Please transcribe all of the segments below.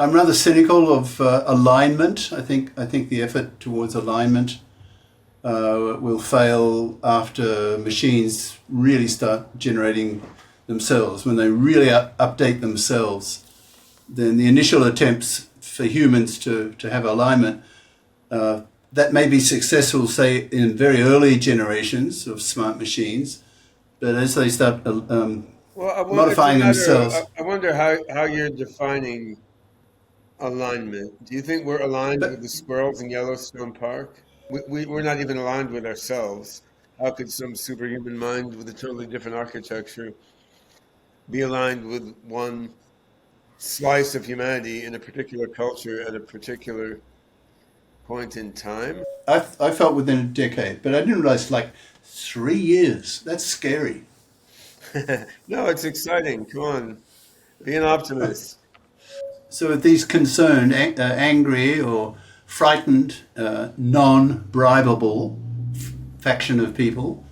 I'm rather cynical of alignment. I think the effort towards alignment will fail after machines really start generating themselves. When they really update themselves, then the initial attempts for humans to have alignment, that may be successful, say, in very early generations of smart machines, but as they start modifying themselves. I wonder how you're defining alignment. Do you think we're aligned with But the squirrels in Yellowstone Park? We're not even aligned with ourselves. How could some superhuman mind with a totally different architecture be aligned with one slice of humanity in a particular culture at a particular point in time? I felt within a decade, but I didn't realize like 3 years. That's scary. No, it's exciting. Come on, be an optimist. So if these concerned, angry or frightened, non-bribable faction of people,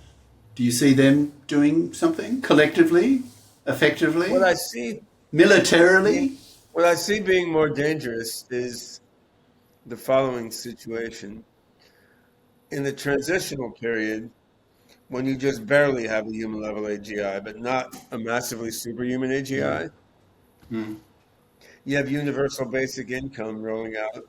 do you see them doing something collectively, What effectively, I see, militarily? what I see being more dangerous is the following situation. In the transitional period, when you just barely have a human level AGI, but not a massively superhuman Mm, AGI, mm, you have universal basic income rolling out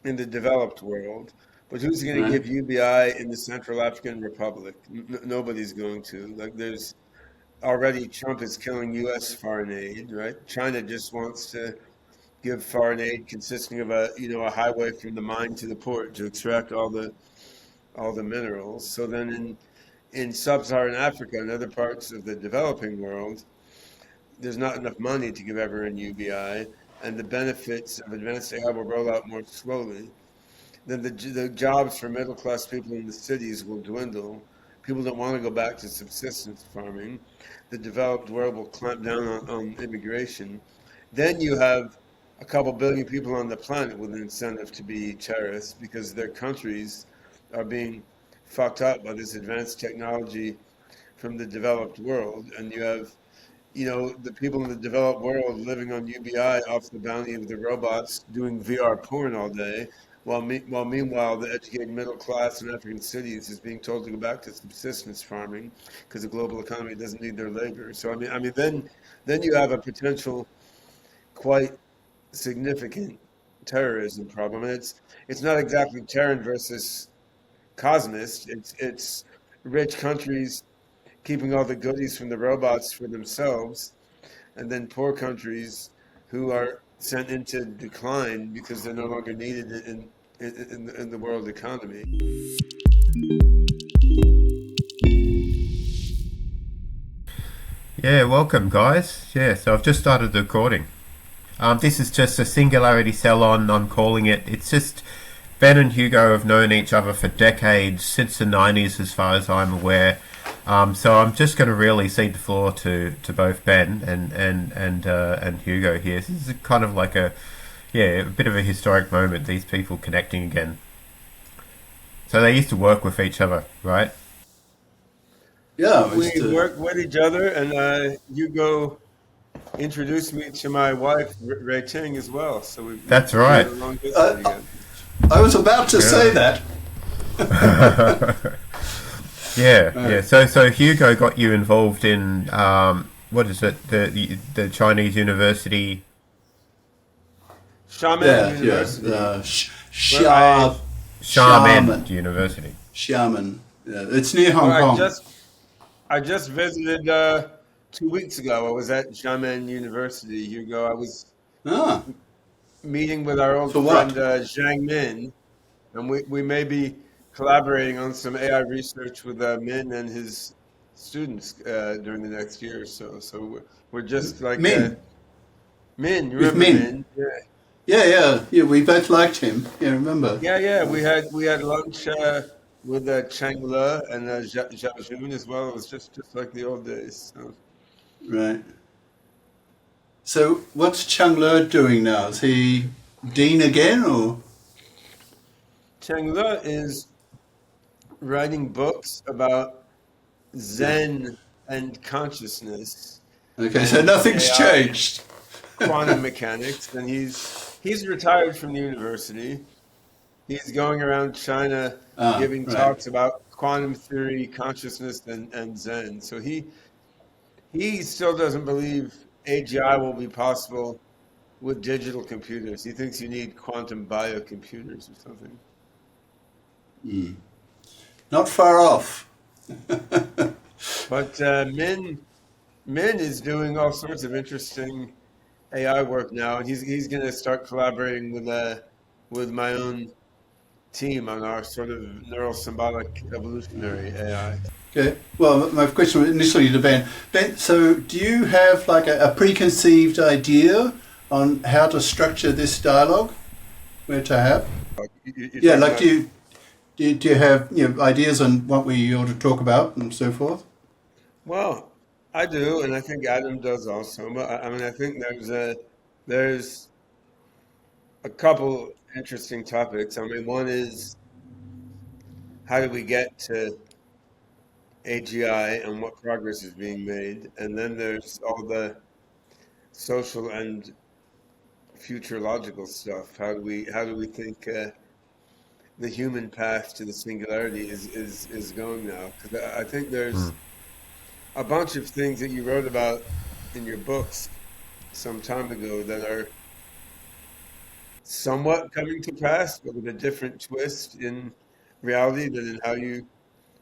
in the developed world. But who's going to right. give UBI in the Central African Republic? Nobody's going to. Like, there's already Trump is killing U.S. foreign aid, right? China just wants to give foreign aid consisting of a highway from the mine to the port to extract all the minerals. So then in sub-Saharan Africa and other parts of the developing world, there's not enough money to give everyone UBI, and the benefits of advanced AI will roll out more slowly. Then the jobs for middle class people in the cities will dwindle. People don't want to go back to subsistence farming. The developed world will clamp down on immigration. Then you have a couple billion people on the planet with an incentive to be terrorists because their countries are being fucked up by this advanced technology from the developed world. And you have the people in the developed world living on UBI off the bounty of the robots doing VR porn all day, while meanwhile the educated middle class in African cities is being told to go back to subsistence farming because the global economy doesn't need their labor. So then you have a potential quite significant terrorism problem, and it's not exactly Terran versus Cosmist. It's rich countries keeping all the goodies from the robots for themselves, and then poor countries who are sent into decline because they're no longer needed in the world economy. Yeah, welcome guys. Yeah, so I've just started the recording. This is just a Singularity Salon, I'm calling it. It's just Ben and Hugo have known each other for decades, since the 90s as far as I'm aware. So I'm just going to really cede the floor to both Ben and Hugo here. This is kind of like a bit of a historic moment, these people connecting again. So they used to work with each other, right? Yeah, it was We work with each other, and Hugo introduced me to my wife, Ray Ting, as well. So That's we had right. a long history uh, together. I was about to say Yeah. that. Yeah. So Hugo got you involved in what is it? The Chinese university. Shaman Yeah, yeah. University, where Sha, Xiamen Shaman. University. Xiamen. Yeah, it's near where Hong Kong. I just visited 2 weeks ago. I was at Xiamen University, Hugo. I was Ah, meeting with our old for friend what? Zhang Min, and we may be collaborating on some AI research with Min and his students during the next year or so. So we're just like Min. Min. You With remember Min. Min? Yeah, Yeah. We both liked him. Yeah, remember? yeah. We had lunch with Chang Le and Zhao Jun as well. It was just like the old days. So. Right. So what's Chung Le doing now? Is he dean again, or? Chang Le is writing books about Yeah. Zen and consciousness Okay, so and nothing's AI and changed. quantum mechanics, and he's he's retired from the university. He's going around China giving Right. talks about quantum theory, consciousness, and Zen. So he still doesn't believe AGI will be possible with digital computers. He thinks you need quantum biocomputers or something. Not far off. But Min is doing all sorts of interesting AI work now, and he's going to start collaborating with my own team on our sort of neural symbolic evolutionary AI. Okay. Well, my question was initially to Ben. Ben, so do you have like a preconceived idea on how to structure this dialogue? Where to have? You're Yeah, talking like about, do you have ideas on what we ought to talk about and so forth? well, I do, and I think Adam does also. But I mean, I think there's a couple interesting topics. I mean, one is how do we get to AGI and what progress is being made, and then there's all the social and future logical stuff. How do we think the human path to the singularity is going now? Because I think there's a bunch of things that you wrote about in your books some time ago that are somewhat coming to pass, but with a different twist in reality than in how you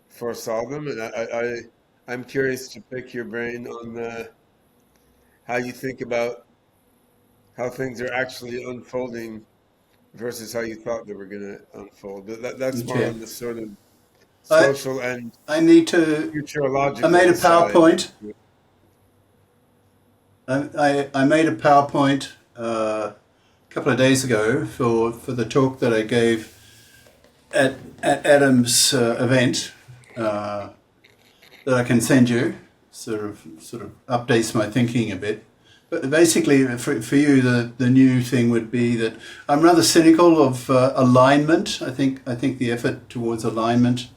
foresaw them. And I'm curious to pick your brain on how you think about how things are actually unfolding versus how you thought they were going to unfold. But that's more Okay. on the sort of I social and I need to. I made a futurological side. PowerPoint. I made a PowerPoint a couple of days ago for the talk that I gave at Adam's event that I can send you. Sort of updates my thinking a bit. But basically, for you, the new thing would be that I'm rather cynical of alignment. I think the effort towards alignment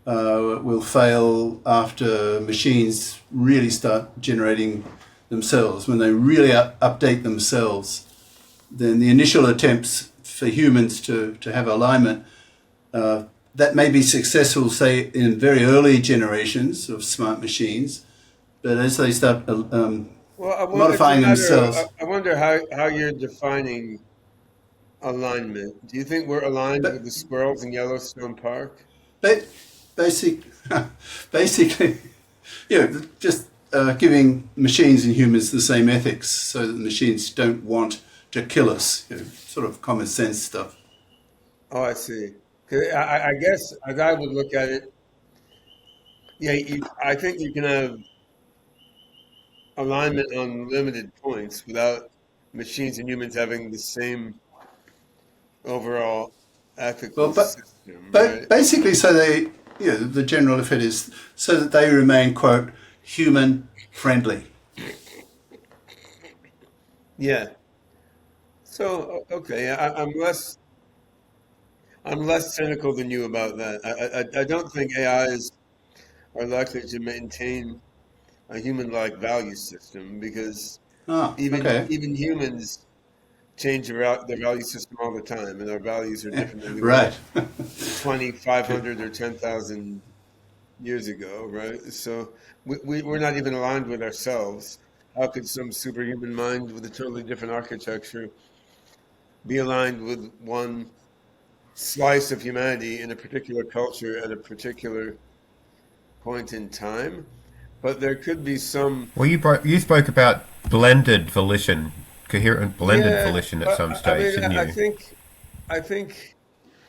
will fail after machines really start generating themselves. When they really update themselves, then the initial attempts for humans to have alignment, that may be successful, say, in very early generations of smart machines, but as they start Well, it's a modifying matter. themselves, I wonder how you're defining alignment. Do you think we're aligned with but the squirrels in Yellowstone Park? ba- basic, basically, just giving machines and humans the same ethics so that the machines don't want to kill us, sort of common sense stuff. Oh, I see. 'Cause I guess as I would look at it, yeah, I think you can have alignment on limited points without machines and humans having the same overall Well, ethical but system, But right? basically, so they, the general effort is so that they remain, quote, human friendly. Yeah. So okay, I'm less cynical than you about that. I don't think AIs are likely to maintain a human-like value system because Ah, even okay. even humans change their value system all the time, and our values are different than they were Right. 2,500 or 10,000 years ago, right? So we're not even aligned with ourselves. How could some superhuman mind with a totally different architecture be aligned with one slice of humanity in a particular culture at a particular point in time? But there could be some, Well, you spoke about blended volition, coherent blended yeah. volition at But some I stage, mean, didn't you? I think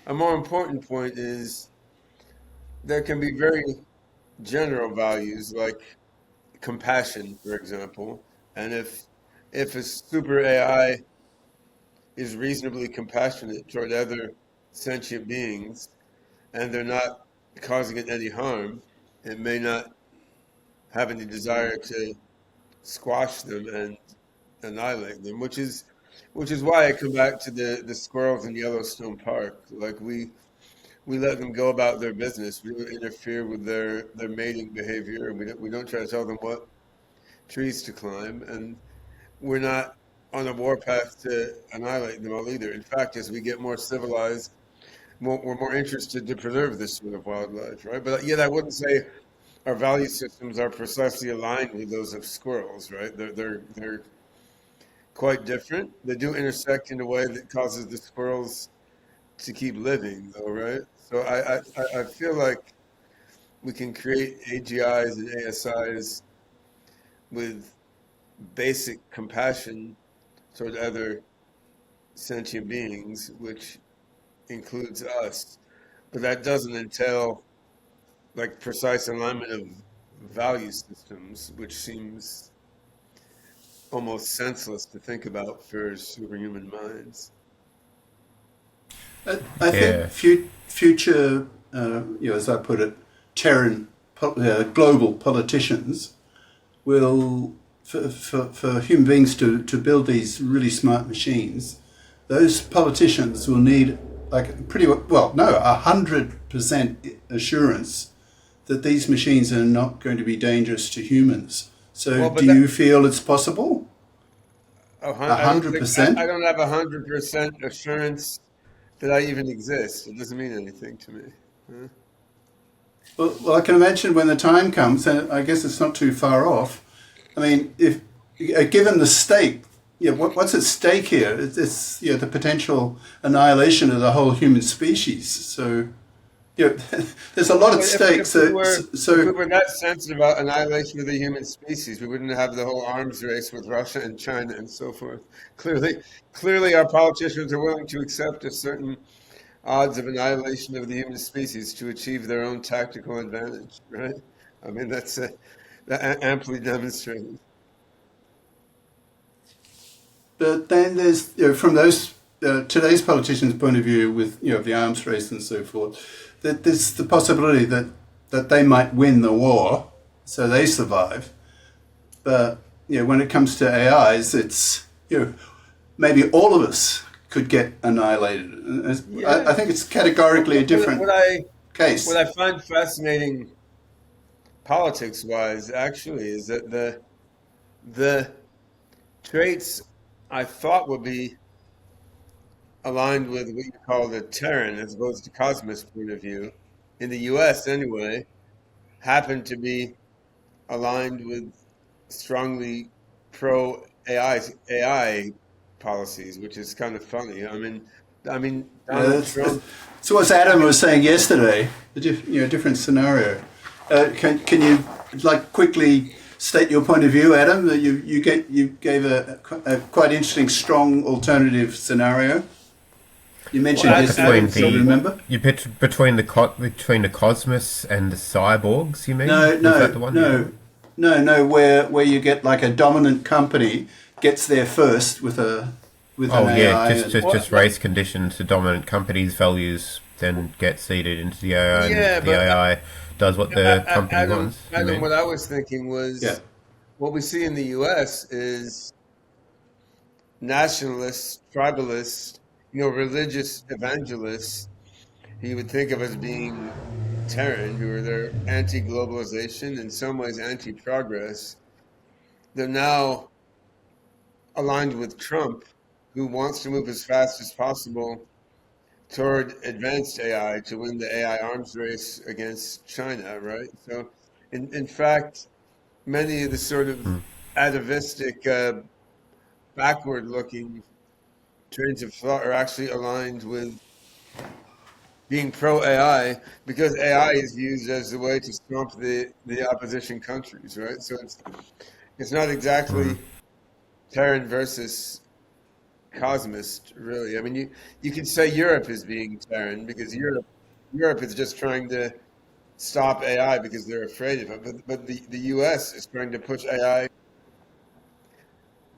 a more important point is there can be very general values like compassion, for example, and if a super AI is reasonably compassionate toward other sentient beings and they're not causing it any harm, it may not have any desire to squash them and annihilate them, which is why I come back to the squirrels in Yellowstone Park. Like we let them go about their business. We don't interfere with their mating behavior. We don't try to tell them what trees to climb, and we're not on a warpath to annihilate them all either. In fact, as we get more civilized, we're more interested to preserve this sort of wildlife, right? But yet I wouldn't say our value systems are precisely aligned with those of squirrels, right? They're quite different. They do intersect in a way that causes the squirrels to keep living, though, right? So I feel like we can create AGIs and ASIs with basic compassion toward other sentient beings, which includes us, but that doesn't entail like precise alignment of value systems, which seems almost senseless to think about for superhuman minds. I think future, as I put it, Terran global politicians will, for human beings to build these really smart machines, those politicians will need like 100% assurance that these machines are not going to be dangerous to humans. So do you feel it's possible? 100%? I don't have 100% assurance that I even exist. It doesn't mean anything to me. Huh? Well, I can imagine when the time comes, and I guess it's not too far off. I mean, if given the stake, what's at stake here? It's the potential annihilation of the whole human species. So, there's a lot at stake. If we were that sensitive about annihilation of the human species, we wouldn't have the whole arms race with Russia and China and so forth. Clearly, our politicians are willing to accept a certain odds of annihilation of the human species to achieve their own tactical advantage, right? I mean, that's amply demonstrated. But then there's, from those today's politicians' point of view, with the arms race and so forth, that there's the possibility that they might win the war, so they survive. But when it comes to AIs, it's maybe all of us could get annihilated. I think it's categorically a different case. What I find fascinating, politics-wise, actually, is that the traits I thought would be aligned with what you call the Terran, as opposed to cosmos point of view, in the U.S. anyway, happen to be aligned with strongly pro-AI policies, which is kind of funny. I mean, Donald Trump. So what Adam was saying yesterday, a different scenario. Can you quickly state your point of view, Adam? That you gave a quite interesting, strong alternative scenario. You mentioned yesterday. Remember? You pitched between the cosmos and the cyborgs. You mean? No. Where you get like a dominant company gets there first with an AI. Just race conditions to dominant companies' values, then get seeded into the AI, and the AI does what the company wants. Adam, what I was thinking was, what we see in the U.S. is nationalists, tribalists, religious evangelists, who you would think of as being Terran, who are their anti-globalization, in some ways anti-progress. They're now aligned with Trump, who wants to move as fast as possible toward advanced AI to win the AI arms race against China, right? So, in fact, many of the sort of atavistic, backward-looking trains of thought are actually aligned with being pro-AI, because AI is used as a way to stomp the opposition countries, right? So it's not exactly Terran versus cosmist, really. I mean, you could say Europe is being Terran because Europe is just trying to stop AI because they're afraid of it. But the U.S. is trying to push AI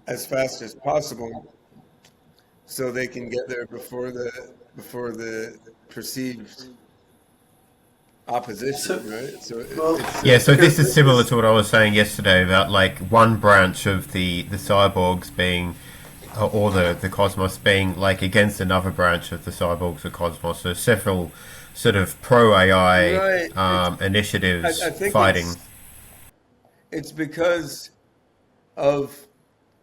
as fast as possible so they can get there before the perceived opposition, right? So this is similar to what I was saying yesterday about like one branch of the cyborgs being, or the cosmos being like against another branch of the cyborgs or cosmos. So several sort of pro-AI initiatives I think fighting. It's because of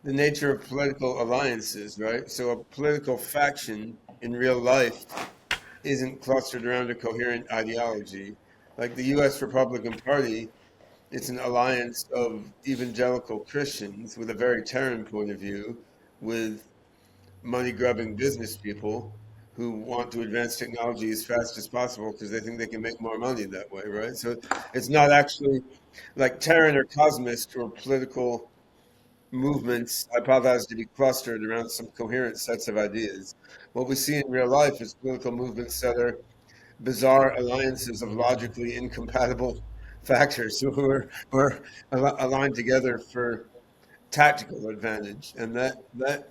the nature of political alliances, right? So a political faction in real life isn't clustered around a coherent ideology. Like the US Republican Party, it's an alliance of evangelical Christians with a very Terran point of view, with money grubbing business people who want to advance technology as fast as possible because they think they can make more money that way, right? So it's not actually like Terran or cosmist or political movements hypothesized to be clustered around some coherent sets of ideas. What we see in real life is political movements that are bizarre alliances of logically incompatible factors who are aligned together for tactical advantage, and that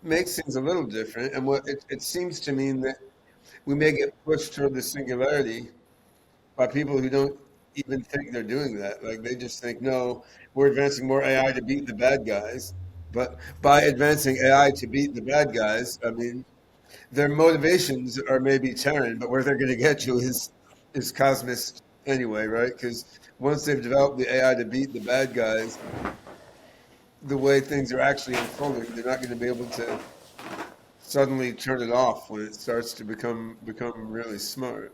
makes things a little different. And what it seems to mean that we may get pushed toward the singularity by people who don't even think they're doing that. Like they just think, no, we're advancing more AI to beat the bad guys. But by advancing AI to beat the bad guys, I mean, their motivations are maybe Terran, but where they're going to get you is cosmist anyway, right? Because once they've developed the AI to beat the bad guys, the way things are actually unfolding, they're not going to be able to suddenly turn it off when it starts to become really smart.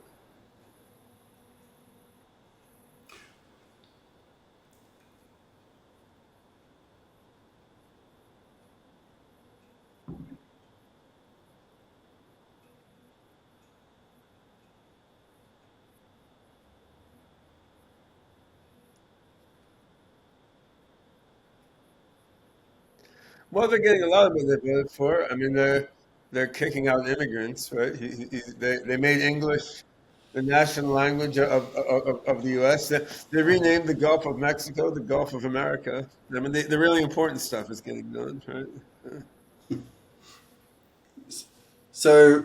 Well, they're getting a lot of what they voted for. I mean, they're kicking out immigrants, right? They made English the national language of the U.S. They renamed the Gulf of Mexico the Gulf of America. I mean, the really important stuff is getting done, right? So,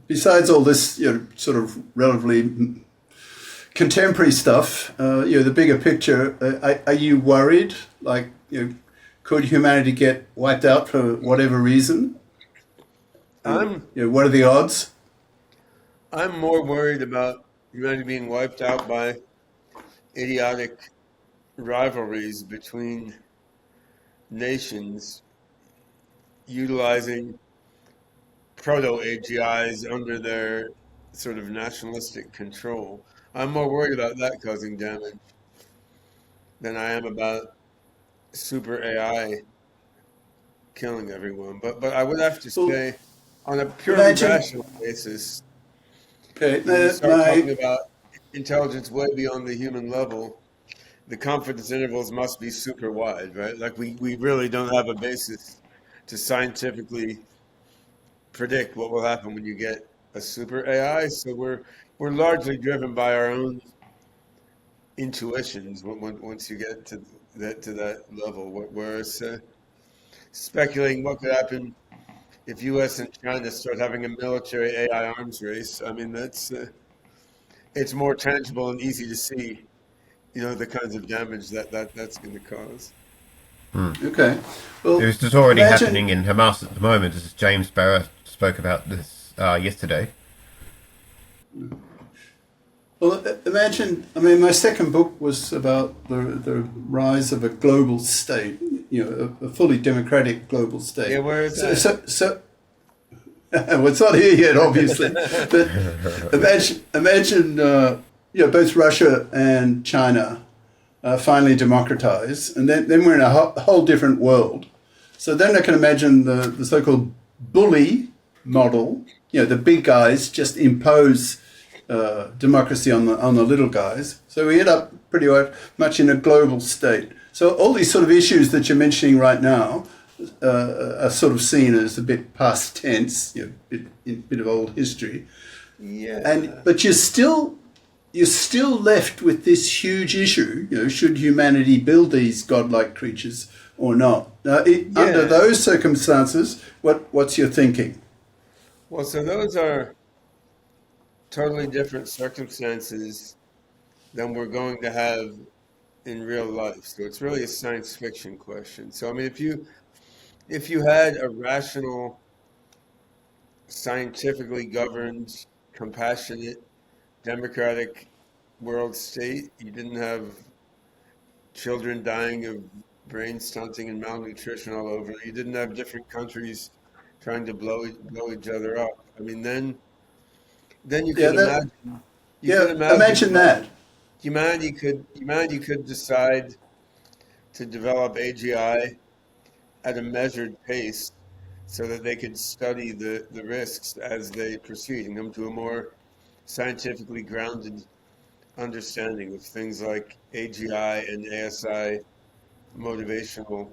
besides all this, sort of relatively contemporary stuff, the bigger picture, are you worried? Like, could humanity get wiped out for whatever reason? I'm What are the odds? I'm more worried about humanity being wiped out by idiotic rivalries between nations utilizing proto-AGIs under their sort of nationalistic control. I'm more worried about that causing damage than I am about super AI killing everyone. But I would have to Well, say, on a purely imagine. rational basis, Okay, when you start my talking about intelligence way beyond the human level, the confidence intervals must be super wide, right? Like we really don't have a basis to scientifically predict what will happen when you get a super AI. So we're largely driven by our own intuitions once you get to that level. Whereas speculating what could happen if U.S. and China start having a military AI arms race, I mean that's it's more tangible and easy to see, the kinds of damage that's going to cause. Okay. Well, This is already imagine. happening in Hamas at the moment, as James Barrett spoke about this yesterday. Well, imagine. I mean, my second book was about the rise of a global state. A fully democratic global Yeah, state. where is So, that? so, so well, it's not here yet, obviously. But imagine, both Russia and China finally democratize, and then we're in a whole different world. So then I can imagine the so-called bully model. The big guys just impose democracy on the little guys. So we end up pretty much in a global state. So all these sort of issues that you're mentioning right now are sort of seen as a bit past tense, bit of old history. Yeah. But you're still left with this huge issue. Should humanity build these godlike creatures or not? Under Yeah. those circumstances, what's your thinking? Well, so those are totally different circumstances than we're going to have in real life. So it's really a science fiction question. So I mean, if you had a rational, scientifically governed, compassionate, democratic world state, you didn't have children dying of brain stunting and malnutrition all over. You didn't have different countries trying to blow each other up. I mean, then Yeah, that. you could Yeah, imagine imagine like that. humanity could decide to develop AGI at a measured pace so that they could study the risks as they proceed and come to a more scientifically grounded understanding of things like AGI and ASI motivational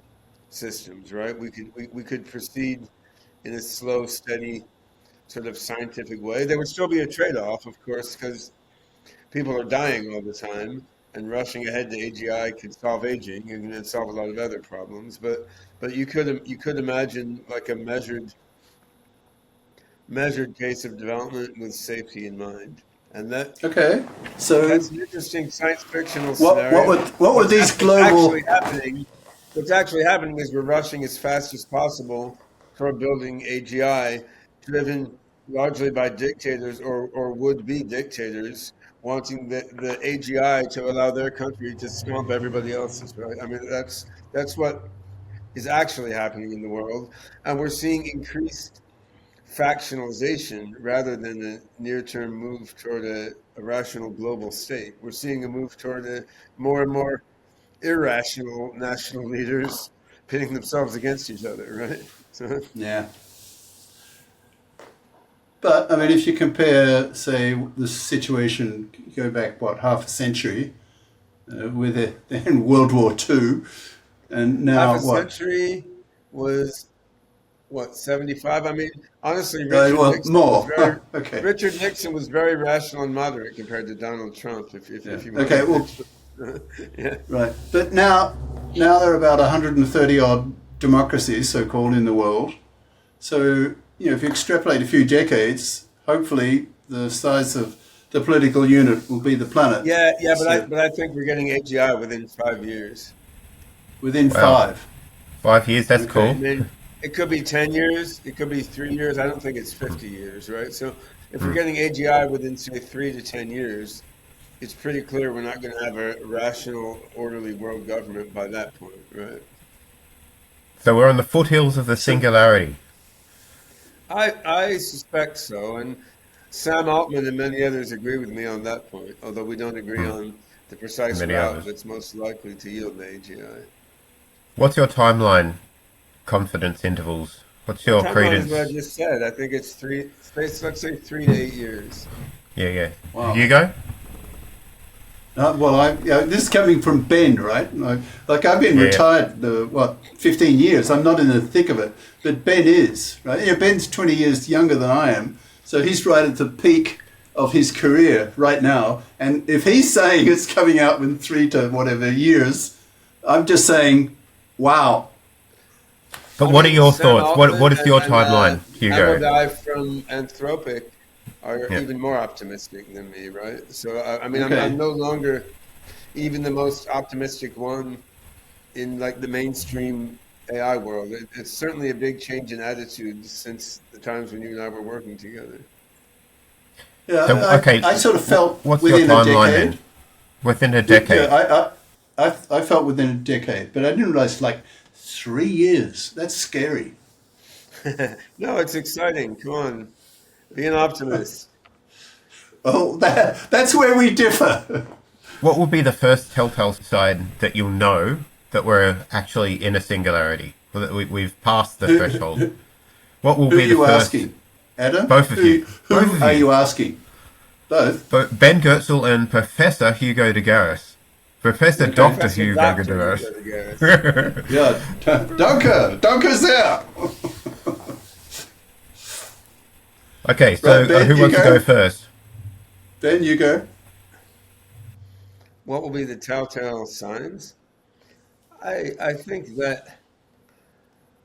systems, right? We could proceed in a slow, steady sort of scientific way. There would still be a trade-off, of course, because people are dying all the time, and rushing ahead to AGI could solve aging and then solve a lot of other problems. But you could imagine like a measured pace of development with safety in mind, and Okay, so that's an interesting science fictional what scenario. would What's, these what's actually global? happening? What's actually happening is we're rushing as fast as possible toward building AGI, driven largely by dictators or would-be dictators wanting the AGI to allow their country to swamp everybody else's. Right? I mean, that's what is actually happening in the world, and we're seeing increased factionalization rather than a near-term move toward a rational global state. We're seeing a move toward more and more irrational national leaders pitting themselves against each other, right? So, Yeah, but I mean, if you compare, say, the situation, go back what half a century, with it in World War Two, and half now a what? century was what, 75? I mean, honestly, Richard Well, Nixon was more. very Okay. Richard Nixon was very rational and moderate compared to Donald Trump, Yeah. if you want Okay. to Well, picture. Yeah. right. But now there are about 130 odd democracies, so called, in the world. So, if you extrapolate a few decades, hopefully the size of the political unit will be the planet. Yeah, but I So but I think we're getting AGI within 5 years. within Wow, 5. 5 years. That's I Okay. cool. mean, it could be 10 years, it could be 3 years. I don't think it's 50 years, right? So if we're getting AGI within, say, 3 to 10 years, it's pretty clear we're not going to have a rational, orderly world government by that point, right? So we're on the foothills of the So singularity. I suspect so, and Sam Altman and many others agree with me on that point, although we don't agree on the And precise many route others. that's most likely to yield the AGI. What's your timeline confidence intervals? What's My your timeline is what I credence? just said. I think it's let's say 3 to 8 years. Yeah, yeah. wow. Hugo? Well, this is coming from Ben, right? Like I've been Yeah, yeah. retired, 15 years. I'm not in the thick of it, but Ben is, right? Yeah, Ben's 20 years younger than I am, so he's right at the peak of his career right now. And if he's saying it's coming out in 3 to whatever years, I'm just saying, wow. But I what are mean, your Sam thoughts? What Altman is your and timeline, Hugo? Amadai from Anthropic are Yeah. even more optimistic than me, right? So I mean, I'm Okay. no longer even the most optimistic one in like the mainstream AI world. It's certainly a big change in attitude since the times when you and I were working together. So, Yeah, okay, I sort of felt what's your within a timeline then? decade. Within a Yeah, decade. I felt within a decade, but I didn't realize like 3 years. That's scary. No, it's exciting. Come on, be an optimist. Oh, that's where we differ. What will be the first telltale sign that you'll know that we're actually in a singularity? Or that we've passed the who, threshold? What will who are be the you first? asking, Adam? Both of you. Both Who of are you. you asking? Both. Ben Goertzel and Professor Hugo de Garis. Professor Okay. Dr. Professor Hugo de Doctor Garis. Hugo de Garis. Yeah. Dunker's there. Okay, so Right, Ben, who you wants to go go. first? Ben, you go. What will be the telltale signs? I think that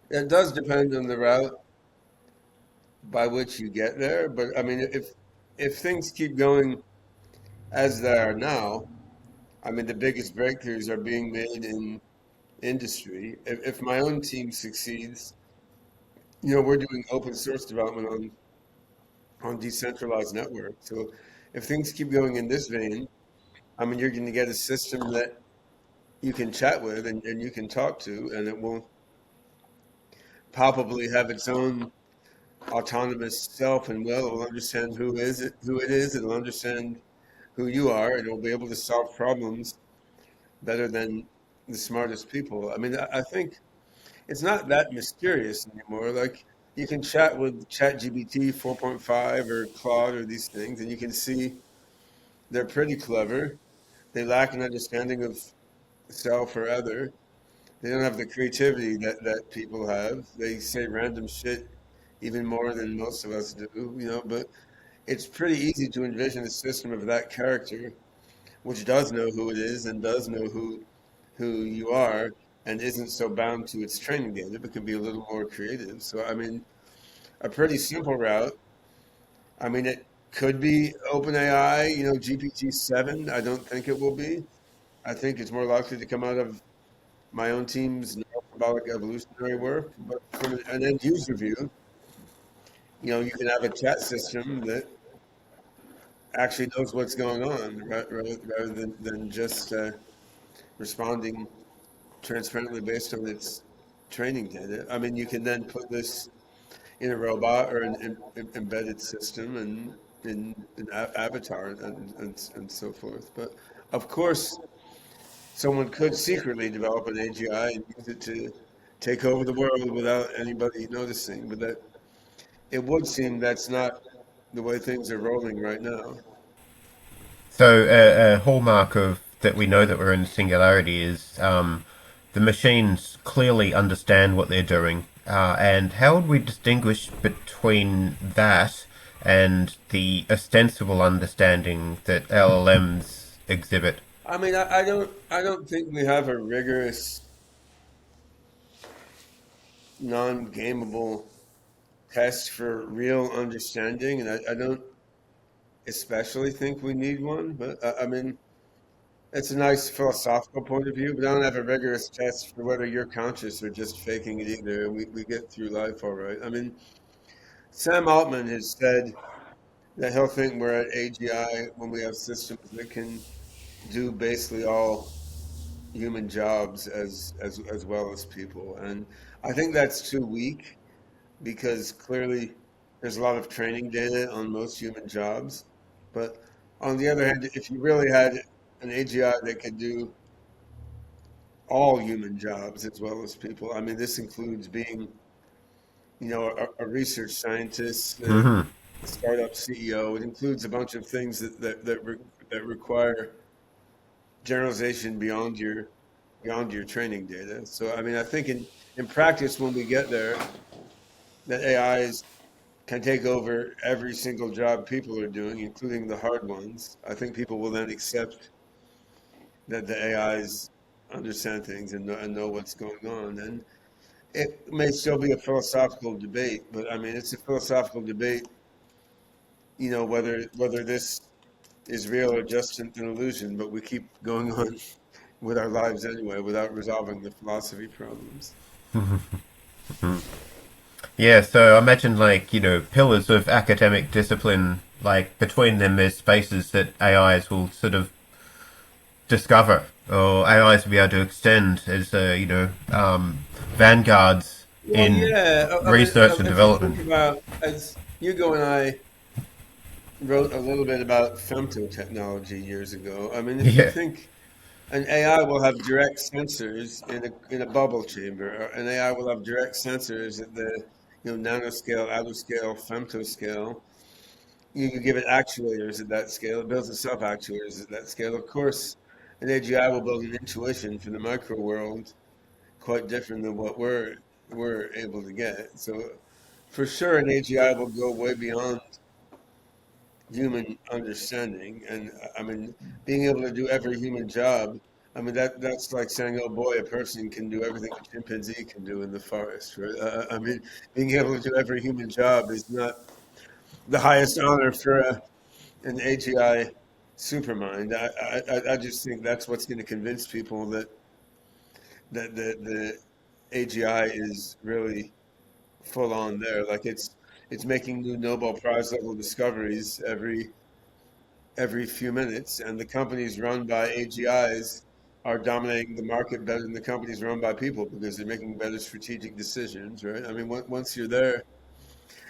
it does depend on the route by which you get there. But I mean, if things keep going as they are now, I mean, the biggest breakthroughs are being made in industry. If my own team succeeds, we're doing open source development on decentralized networks. So if things keep going in this vein, I mean, you're going to get a system that you can chat with and you can talk to, and it will palpably have its own autonomous self and will. It will understand who it is. It'll understand who you are, and it'll be able to solve problems better than the smartest people. I mean, I think it's not that mysterious anymore. Like you can chat with ChatGPT 4.5 or Claude or these things, and you can see they're pretty clever. They lack an understanding of self or other. They don't have the creativity that people have. They say random shit even more than most of us do, but it's pretty easy to envision a system of that character, which does know who it is and does know who you are and isn't so bound to its training data, but can be a little more creative. So, I mean, a pretty simple route. I mean, it could be OpenAI, GPT-7. I don't think it will be. I think it's more likely to come out of my own team's neurosymbolic evolutionary work. But from an end user view, you can have a chat system that actually knows what's going on rather than just responding transparently based on its training data. I mean, you can then put this in a robot or an embedded system and in an avatar and so forth. But of course, someone could secretly develop an AGI and use it to take over the world without anybody noticing. But that it would seem that's not the way things are rolling right now. So a hallmark of that we know that we're in the singularity is the machines clearly understand what they're doing. And how would we distinguish between that and the ostensible understanding that LLMs exhibit? I mean, I don't think we have a rigorous, non-gameable test for real understanding, and I don't especially think we need one. But I mean, it's a nice philosophical point of view, but I don't have a rigorous test for whether you're conscious or just faking it either. We get through life all right. I mean, Sam Altman has said that he'll think we're at AGI when we have systems that can do basically all human jobs as well as people. And I think that's too weak because clearly there's a lot of training data on most human jobs. But on the other hand, if you really had an AGI that could do all human jobs as well as people, I mean, this includes being, a research scientist, Mm-hmm. a startup CEO. It includes a bunch of things that require generalization beyond your training data. So, I mean, I think in practice, when we get there, that AIs can take over every single job people are doing, including the hard ones. I think people will then accept that the AIs understand things and know what's going on. And it may still be a philosophical debate, but I mean, it's a philosophical debate, whether this is real or just an illusion, but we keep going on with our lives anyway without resolving the philosophy problems. Yeah, so I imagine pillars of academic discipline, like between them there's spaces that AIs will sort of discover, or AIs will be able to extend as vanguards Well, in yeah, I mean, research and if you think development. about, as Hugo and I wrote a little bit about femtotechnology years ago. I mean, if you Yeah. think an AI will have direct sensors in a bubble chamber, or an AI will have direct sensors at the nanoscale, attoscale, femtoscale. You give it actuators at that scale. It builds itself actuators at that scale. Of course, an AGI will build an intuition for the micro world quite different than what we're able to get. So for sure, an AGI will go way beyond human understanding. And I mean, being able to do every human job. I mean, that's like saying, oh boy, a person can do everything a chimpanzee can do in the forest, right? I mean, being able to do every human job is not the highest honor for an AGI supermind. I just think that's what's going to convince people that the AGI is really full on there. Like it's making new Nobel Prize level discoveries every few minutes, and the companies run by AGIs are dominating the market better than the companies run by people because they're making better strategic decisions, right? I mean, once you're there,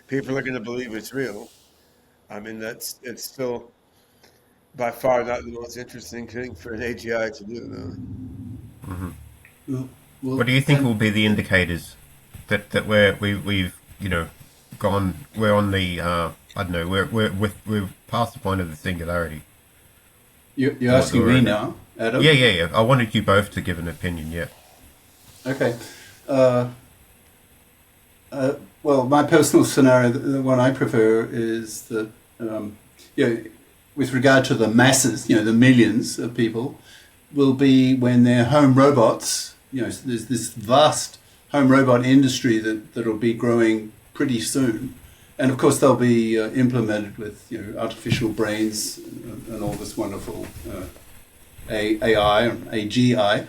people are going to believe it's real. I mean, it's still by far not the most interesting thing for an AGI to do, though. Well, What do you think will be the indicators that we've gone, we're on the I don't know, we're past the point of the singularity? you're asking me now, Adam? Yeah. I wanted you both to give an opinion. Yeah. Okay. Uh, well, my personal scenario, the one I prefer, is that, with regard to the masses, the millions of people, will be when their home robots, there's this vast home robot industry that'll be growing pretty soon. And of course, they'll be implemented with artificial brains and all this wonderful AI and AGI,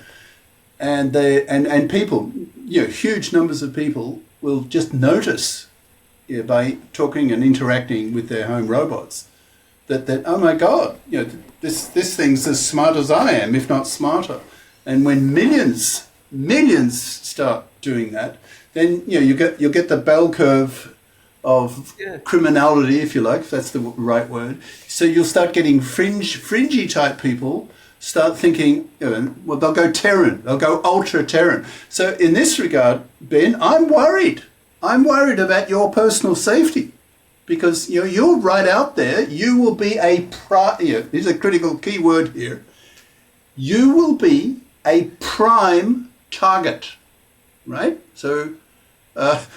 and people, huge numbers of people will just notice by talking and interacting with their home robots that oh my God, this thing's as smart as I am, if not smarter. And when millions start doing that, then you'll get the bell curve of criminality, if you like, if that's the right word. So you'll start getting fringy type people start thinking, well, they'll go Terran, they'll go ultra Terran. So in this regard, Ben, I'm worried. I'm worried about your personal safety because you're right out there. You will be here's a critical key word here. You will be a prime target, right? So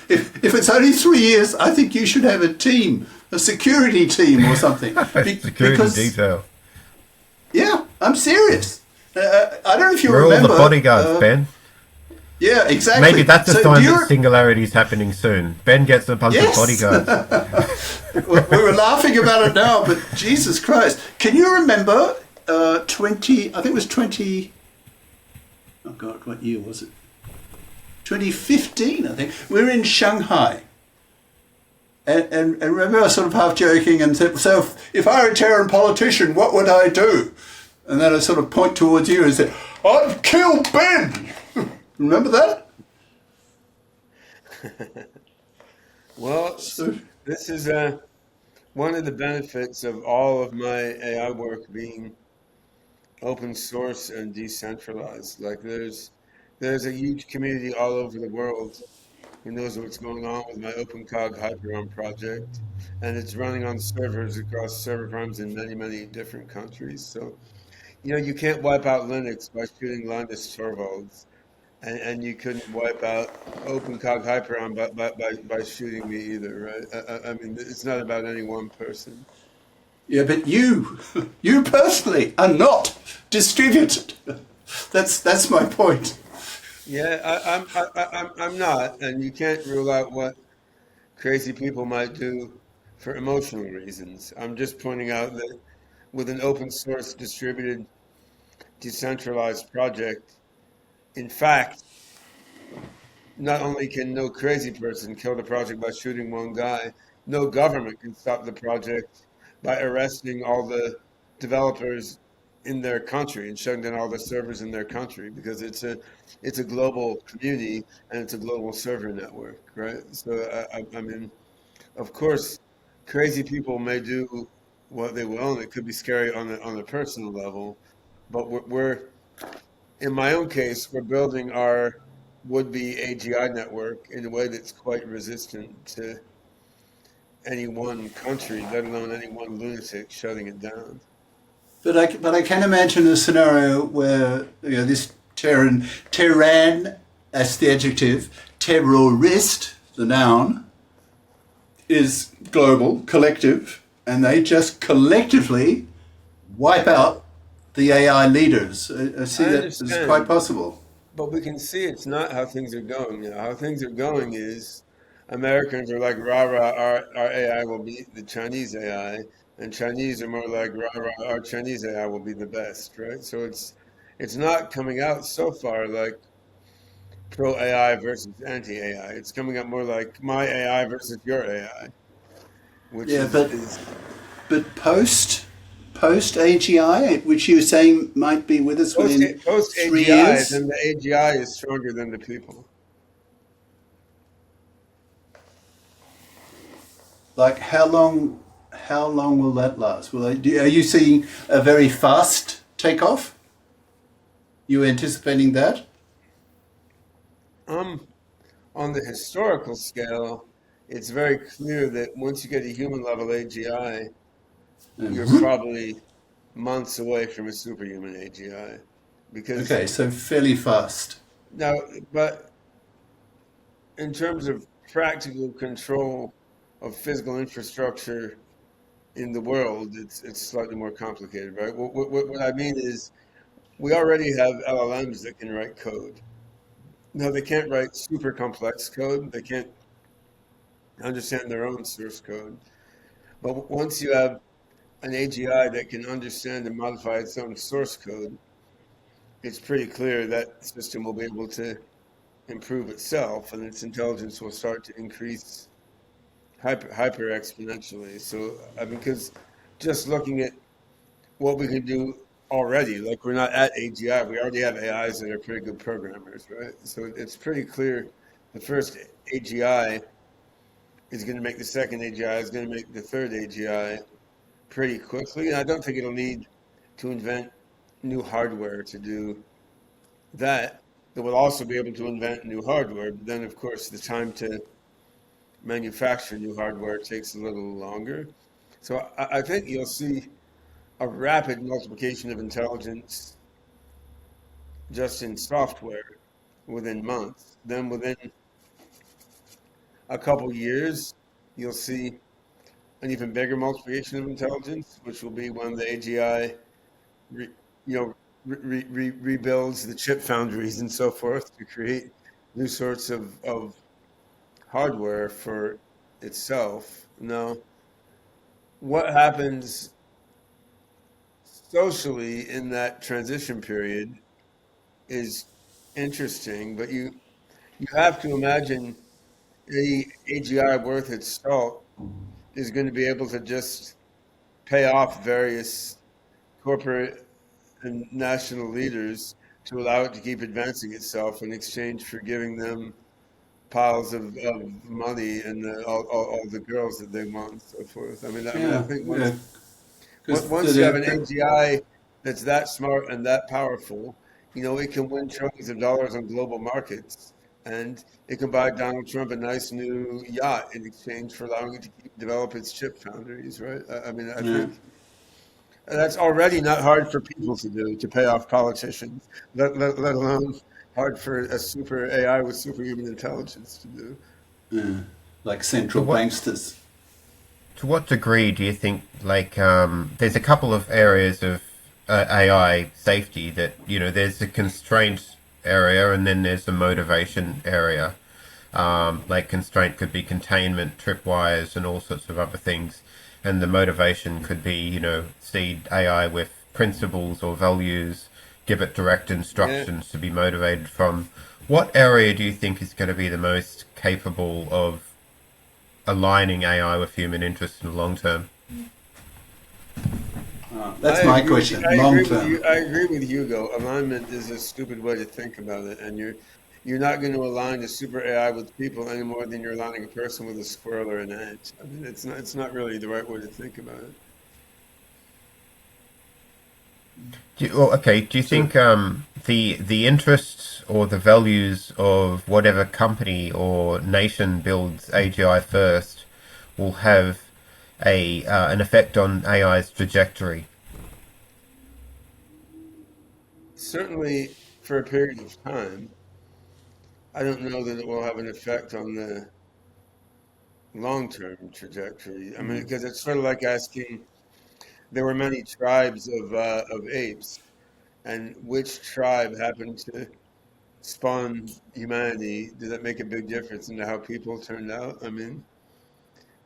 if it's only 3 years, I think you should have a team, a security team or something. Security detail. Yeah, I'm serious. I don't know if you We're remember. all the bodyguards, Ben. Yeah, exactly. Maybe that's a sign that singularity is happening soon. Ben gets a bunch of bodyguards. We were laughing about it now, but Jesus Christ. Can you remember I think it was 20... Oh, God, what year was it? 2015, I think. We were in Shanghai. And remember I was sort of half joking and said, so if I were a Terran politician, what would I do? And then I sort of point towards you and said, I'd kill Ben! Remember that? Well, this is one of the benefits of all of my AI work being open source and decentralized. Like there's a huge community all over the world who knows what's going on with my OpenCog Hyperon project, and it's running on servers across server farms in many, many different countries. So, you can't wipe out Linux by shooting Linus Torvalds, and you couldn't wipe out OpenCog Hyperon by shooting me either, right? I mean, it's not about any one person. Yeah, but you personally are not distributed. That's my point. Yeah, I'm not, and you can't rule out what crazy people might do for emotional reasons. I'm just pointing out that with an open source, distributed, decentralized project, in fact, not only can no crazy person kill the project by shooting one guy, no government can stop the project by arresting all the developers in their country and shutting down all the servers in their country because it's a global community and it's a global server network, right? So I mean, of course, crazy people may do what they will, and it could be scary on a personal level. But we're in my own case, we're building our would-be AGI network in a way that's quite resistant to any one country, let alone any one lunatic shutting it down. But I can imagine a scenario where this Terran, that's the adjective, terrorist, the noun, is global, collective, and they just collectively wipe out the AI leaders. I see that as quite possible. But we can see it's not how things are going. How things are going is Americans are like, rah, rah, our AI will be the Chinese AI, and Chinese are more like, rah, rah, our Chinese AI will be the best, right? So it's not coming out so far like pro-AI versus anti-AI. It's coming out more like my AI versus your AI. Which but post post AGI, which you were saying might be with us within Post 3 years? AGI, then the AGI is stronger than the people. Like how long? How long will that last? Are you seeing a very fast takeoff? You anticipating that? On the historical scale, it's very clear that once you get a human level AGI, you're probably months away from a superhuman AGI. Because Okay, so fairly fast. now, but in terms of practical control of physical infrastructure in the world, it's slightly more complicated, right? What I mean is, we already have LLMs that can write code. No, they can't write super complex code. They can't understand their own source code. But once you have an AGI that can understand and modify its own source code, it's pretty clear that system will be able to improve itself, and its intelligence will start to increase hyper exponentially. So, I mean, because just looking at what we can do already, like we're not at AGI, we already have AIs that are pretty good programmers, right? So it's pretty clear the first AGI is going to make the second AGI, is going to make the third AGI pretty quickly. And I don't think it'll need to invent new hardware to do that. It will also be able to invent new hardware, but then, of course, the time to manufacture new hardware takes a little longer. So I think you'll see a rapid multiplication of intelligence just in software within months. Then within a couple years, you'll see an even bigger multiplication of intelligence, which will be when the AGI, rebuilds the chip foundries and so forth to create new sorts of hardware for itself. Now, what happens socially in that transition period is interesting, but you have to imagine the AGI worth its salt is going to be able to just pay off various corporate and national leaders to allow it to keep advancing itself in exchange for giving them piles of money and all the girls that they want and so forth. I think once you have an AGI that's that smart and that powerful, it can win trillions of dollars on global markets, and it can buy Donald Trump a nice new yacht in exchange for allowing it to develop its chip foundries, right? I think that's already not hard for people to do, to pay off politicians, let alone hard for a super AI with superhuman intelligence to do. Like central banksters. To what degree do you think, like, there's a couple of areas of AI safety that, there's the constraint area and then there's the motivation area. Like constraint could be containment, tripwires, and all sorts of other things. And the motivation could be, seed AI with principles or values, give it direct instructions to be motivated from. What area do you think is going to be the most capable of aligning AI with human interests in the long term? That's my question. Long term. I agree with Hugo. Alignment is a stupid way to think about it, and you're not going to align a super AI with people any more than you're aligning a person with a squirrel or an ant. It's not really the right way to think about it. Do you think the interests or the values of whatever company or nation builds AGI first will have an effect on AI's trajectory? Certainly, for a period of time. I don't know that it will have an effect on the long-term trajectory. Because it's sort of like asking, there were many tribes of apes, and which tribe happened to spawn humanity? Did that make a big difference into how people turned out?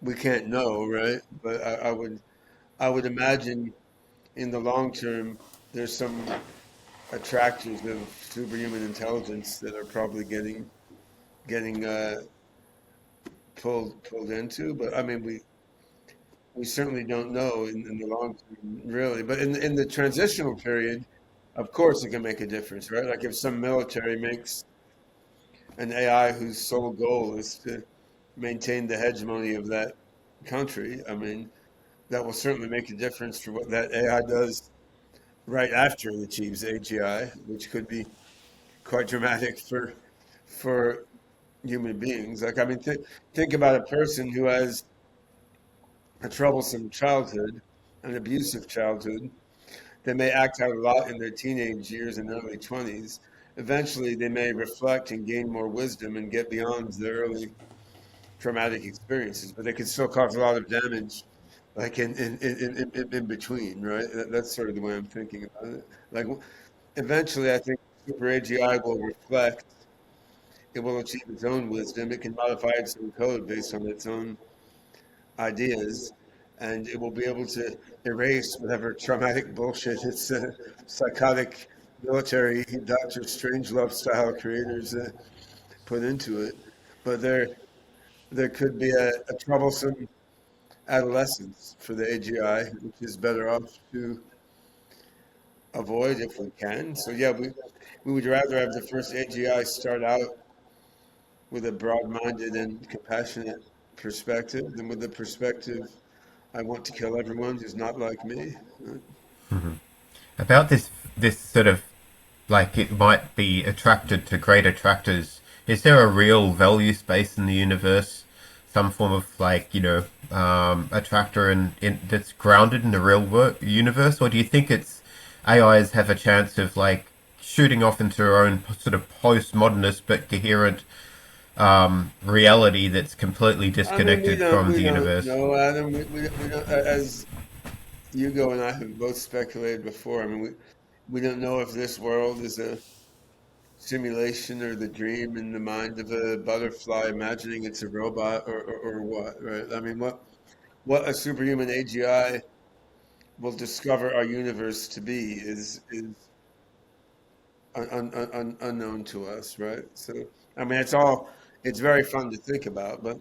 We can't know, right? But I would imagine in the long term, there's some attractors of superhuman intelligence that are probably getting pulled into. But we certainly don't know in the long term, really. But in the transitional period, of course, it can make a difference, right? Like if some military makes an AI whose sole goal is to maintain the hegemony of that country, I mean, that will certainly make a difference for what that AI does right after it achieves AGI, which could be quite dramatic for human beings. Like, I mean, think about a person who has a troublesome childhood, an abusive childhood. They may act out a lot in their teenage years and early 20s. Eventually, they may reflect and gain more wisdom and get beyond their early traumatic experiences, but they can still cause a lot of damage, like in between, right? That's sort of the way I'm thinking about it. Like, eventually, I think Super AGI will reflect, it will achieve its own wisdom, it can modify its own code based on its own ideas, and it will be able to erase whatever traumatic bullshit its psychotic military Dr. Strangelove style creators put into it. But there could be a troublesome adolescence for the AGI, which is better off to avoid if we can. So yeah, we would rather have the first AGI start out with a broad-minded and compassionate perspective than with the perspective, I want to kill everyone who's not like me. About this sort of like it might be attracted to great attractors. Is there a real value space in the universe? Some form of like attractor in that's grounded in the real universe, or do you think it's AIs have a chance of like shooting off into their own sort of postmodernist but coherent reality that's completely disconnected from the universe? No, Adam, we don't. As Hugo and I have both speculated before, I mean, we don't know if this world is a simulation or the dream in the mind of a butterfly imagining it's a robot or what, right? I mean, what a superhuman AGI will discover our universe to be is unknown to us, right? So, I mean, it's very fun to think about, but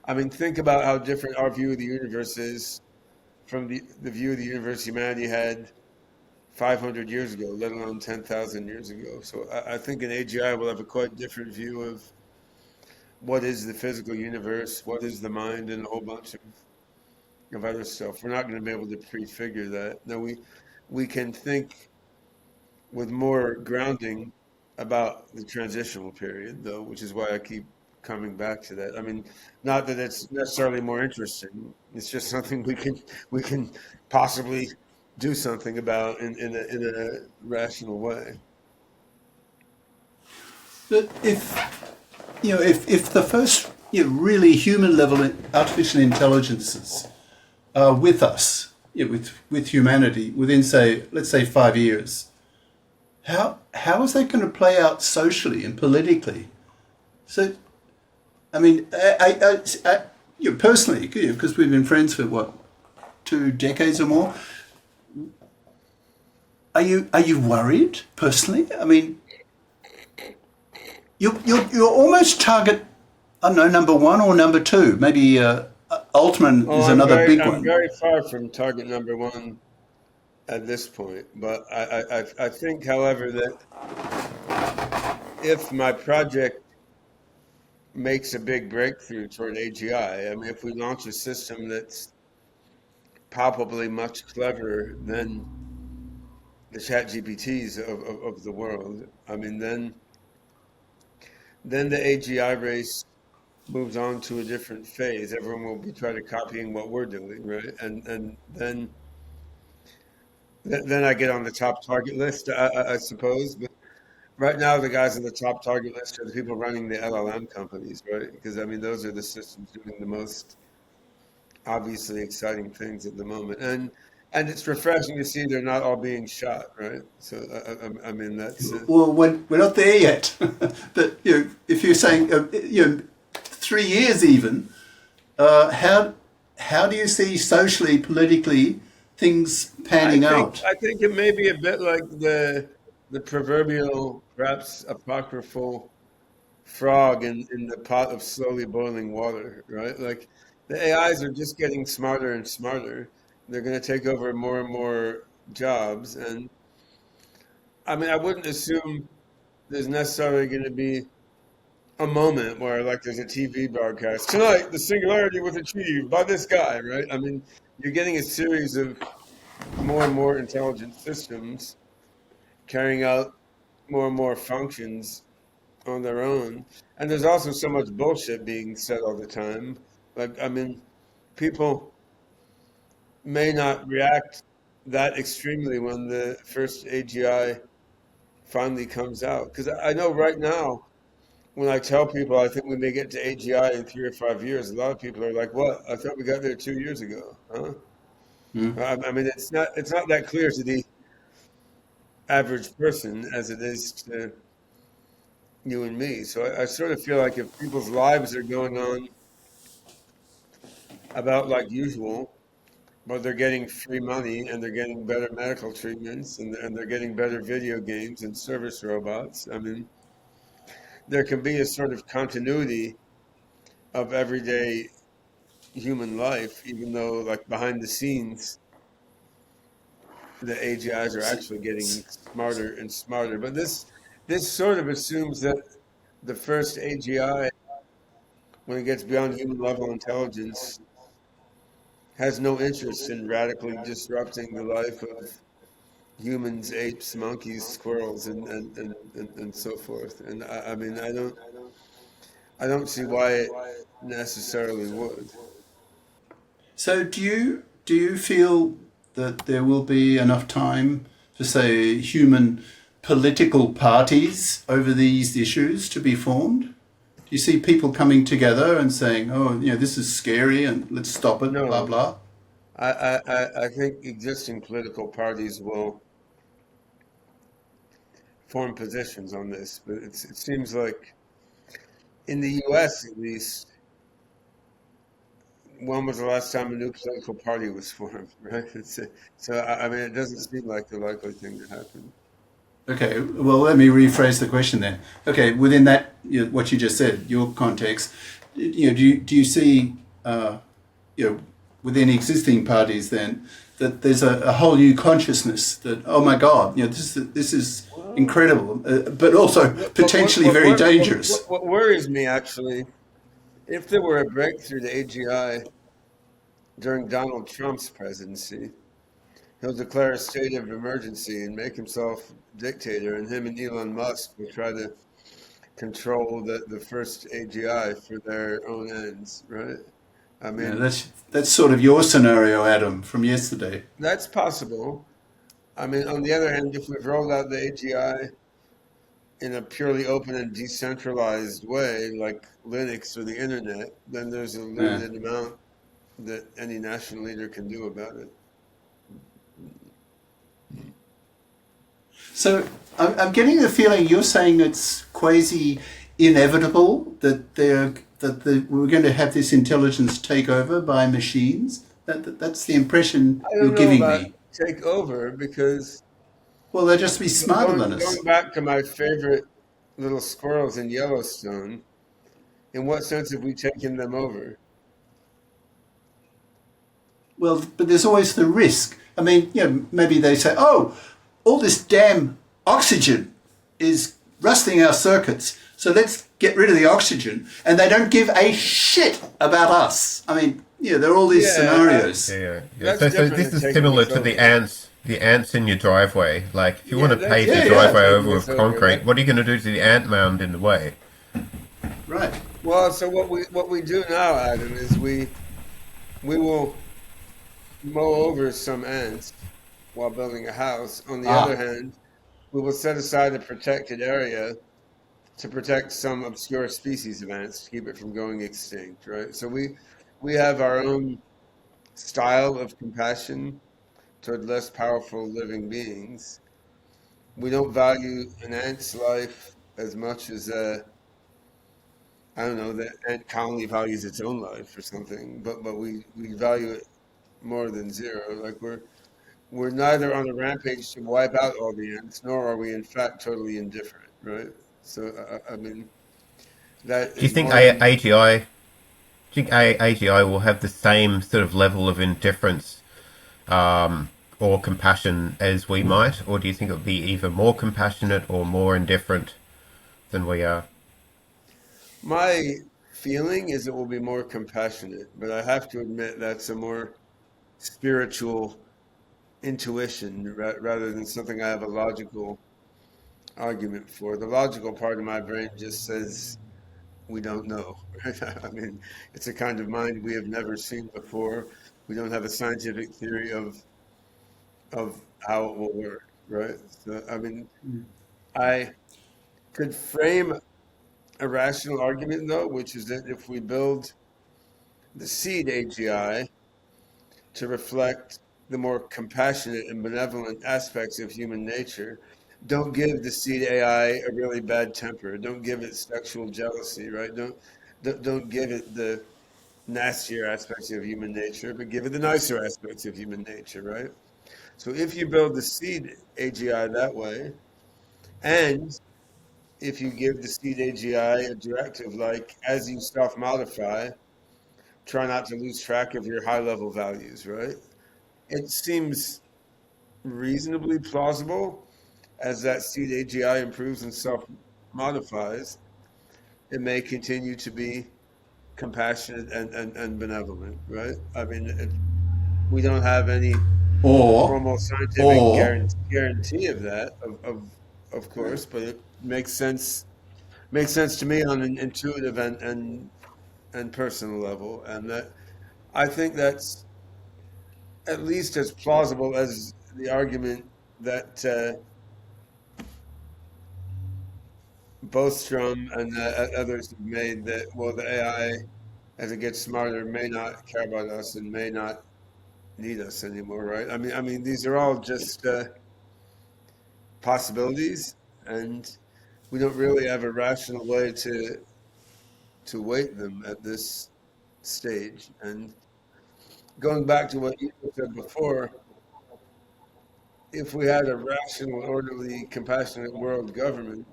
I mean, think about how different our view of the universe is from the view of the universe humanity had 500 years ago, let alone 10,000 years ago. So I think an AGI will have a quite different view of what is the physical universe, what is the mind, and a whole bunch of other stuff. We're not going to be able to prefigure that. No, we can think with more grounding about the transitional period, though, which is why I keep coming back to that. I mean, not that it's necessarily more interesting. It's just something we can possibly do something about in a rational way. But if the first really human level artificial intelligences are with us, with humanity within let's say 5 years, how is that going to play out socially and politically? So, I mean, personally, because we've been friends for what, 2 decades or more. Are you worried personally? I mean, you're almost target, I don't know, number 1 or number 2. Maybe Altman is another big one. I'm very far from target number 1 at this point, but I think, however, that if my project makes a big breakthrough toward AGI, I mean, if we launch a system that's palpably much cleverer than the chat GPTs of the world, I mean, then the AGI race moves on to a different phase. Everyone will be trying to copying what we're doing, right? And then I get on the top target list, I suppose. But right now, the guys on the top target list are the people running the LLM companies, right? Because I mean, those are the systems doing the most obviously exciting things at the moment, and it's refreshing to see they're not all being shot, right? So I mean, that's well, we're not there yet. But if you're saying 3 years even, how do you see socially, politically things panning out? I think it may be a bit like the proverbial, perhaps apocryphal frog in the pot of slowly boiling water, right? Like the AIs are just getting smarter and smarter. They're going to take over more and more jobs. And I mean, I wouldn't assume there's necessarily going to be a moment where, like, there's a TV broadcast tonight. The singularity was achieved by this guy, right? I mean, you're getting a series of more and more intelligent systems carrying out more and more functions on their own. And there's also so much bullshit being said all the time. Like, I mean, people may not react that extremely when the first AGI finally comes out. Because I know right now, when I tell people I think we may get to AGI in 3 or 5 years, a lot of people are like, "What? I thought we got there 2 years ago." Huh? I mean, it's not that clear to the average person as it is to you and me. So I sort of feel like if people's lives are going on about like usual, but they're getting free money and they're getting better medical treatments and they're getting better video games and service robots. I mean, there can be a sort of continuity of everyday human life, even though like behind the scenes, the AGIs are actually getting smarter and smarter. But this sort of assumes that the first AGI, when it gets beyond human level intelligence, has no interest in radically disrupting the life of humans, apes, monkeys, squirrels, and so forth. And I mean, I don't see why it necessarily would. So do you feel that there will be enough time for, say, human political parties over these issues to be formed? Do you see people coming together and saying, "Oh, this is scary, and let's stop it," blah No, blah? I think existing political parties will form positions on this, but it seems like in the U.S. at least, when was the last time a new political party was formed, right? So I mean, it doesn't seem like the likely thing to happen. Okay, well, let me rephrase the question then. Okay, within that, what you just said, your context, do you see, within existing parties then, that there's a whole new consciousness that, oh my God, this is incredible, but also potentially very dangerous. What worries me actually, if there were a breakthrough to AGI during Donald Trump's presidency, he'll declare a state of emergency and make himself dictator, and him and Elon Musk will try to control the first AGI for their own ends, right? I Yeah, mean, that's sort of your scenario, Adam, from yesterday. that's possible. I mean, on the other hand, if we've rolled out the AGI in a purely open and decentralized way, like Linux or the internet, then there's a Yeah. limited amount that any national leader can do about it. So I'm getting the feeling you're saying it's quasi inevitable that we're going to have this intelligence take over by machines. That's the impression I you're don't know giving about me. take over because Well, they'll just be smarter than going us. back to my favorite little squirrels in Yellowstone, in what sense have we taken them over? Well, but there's always the risk. I mean, maybe they say, "Oh, all this damn oxygen is rusting our circuits, so let's get rid of the oxygen," and they don't give a shit about us. I mean, there are all these Yeah, scenarios. Yeah. that's So different this than is taking similar us to the over. ants. The ants in your driveway. Like, if you want Yeah, to that's pave your Yeah, different yeah, than driveway taking over us with over. concrete, what are you going to do to the ant mound in the way? right. Well, so what we do now, Adam, is we will mow over some ants while building a house. On the other Ah, hand, we will set aside a protected area to protect some obscure species of ants to keep it from going extinct, right? So we have our own style of compassion toward less powerful living beings. We don't value an ant's life as much as I don't know, the ant colony values its own life or something, but we value it more than zero. Like we're neither on a rampage to wipe out all the ants, nor are we in fact totally indifferent, right? So I mean that Do you is think more than AGI Do you think AGI will have the same sort of level of indifference or compassion as we might, or do you think it would be either more compassionate or more indifferent than we are? My feeling is it will be more compassionate, but I have to admit that's a more spiritual intuition rather than something I have a logical argument for. The logical part of my brain just says we don't know. I mean, it's a kind of mind we have never seen before. We don't have a scientific theory of how it will work, right? So, I mean, I could frame a rational argument though, which is that if we build the seed AGI to reflect the more compassionate and benevolent aspects of human nature, don't give the seed AI a really bad temper. Don't give it sexual jealousy, right? Don't give it the nastier aspects of human nature, but give it the nicer aspects of human nature, right? So if you build the seed AGI that way, and if you give the seed AGI a directive like, as you self modify, try not to lose track of your high level values, right? It seems reasonably plausible as that seed AGI improves and self modifies, it may continue to be compassionate and benevolent, right? I mean, we don't have any Or, formal scientific or, guarantee of that, of course, but it makes sense to me on an intuitive and personal level, and that I think that's at least as plausible as the argument that Bostrom and others have made that, well, the AI, as it gets smarter, may not care about us and may not need us anymore, right? I mean, these are all just possibilities, and we don't really have a rational way to weight them at this stage. And going back to what you said before, if we had a rational, orderly, compassionate world government,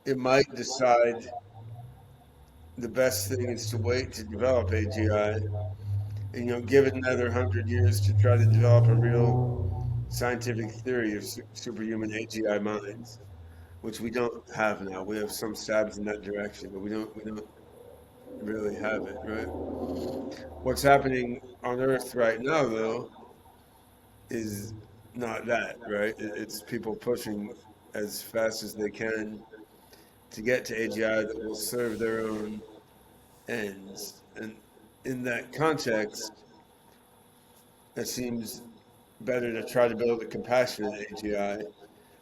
it might decide the best thing is to wait to develop AGI and give it another 100 years to try to develop a real scientific theory of superhuman AGI minds, which we don't have now. We have some stabs in that direction, but we don't really have it, right? What's happening on Earth right now, though, is not that, right? It's people pushing as fast as they can to get to AGI that will serve their own ends. And in that context, it seems better to try to build a compassionate AGI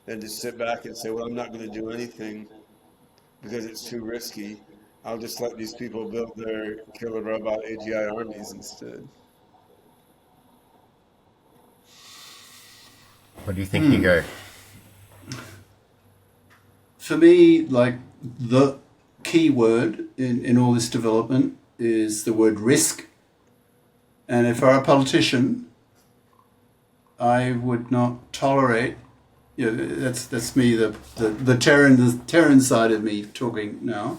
than to sit back and say, well, I'm not going to do anything because it's too risky. I'll just let these people build their killer robot AGI armies instead. What do you think, Hugo? for me, like the key word in all this development is the word risk. And if I were a politician, I would not tolerate. That's me, the Terran side of me talking now.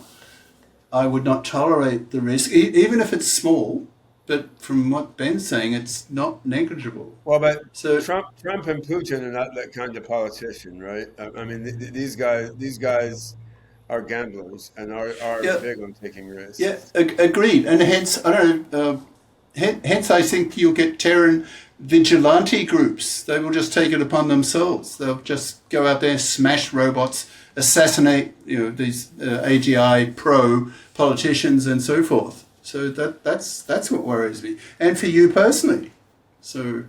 I would not tolerate the risk, even if it's small. But from what Ben's saying, it's not negligible. Well, but So Trump and Putin are not that kind of politician, right? I mean, these guys are gamblers and are yeah, big on taking yeah, risks. agreed. And hence, I don't know. Hence, I think you'll get Terran vigilante groups. They will just take it upon themselves. They'll just go out there, smash robots, assassinate, these AGI pro politicians and so forth. So that's what worries me, and for you personally. So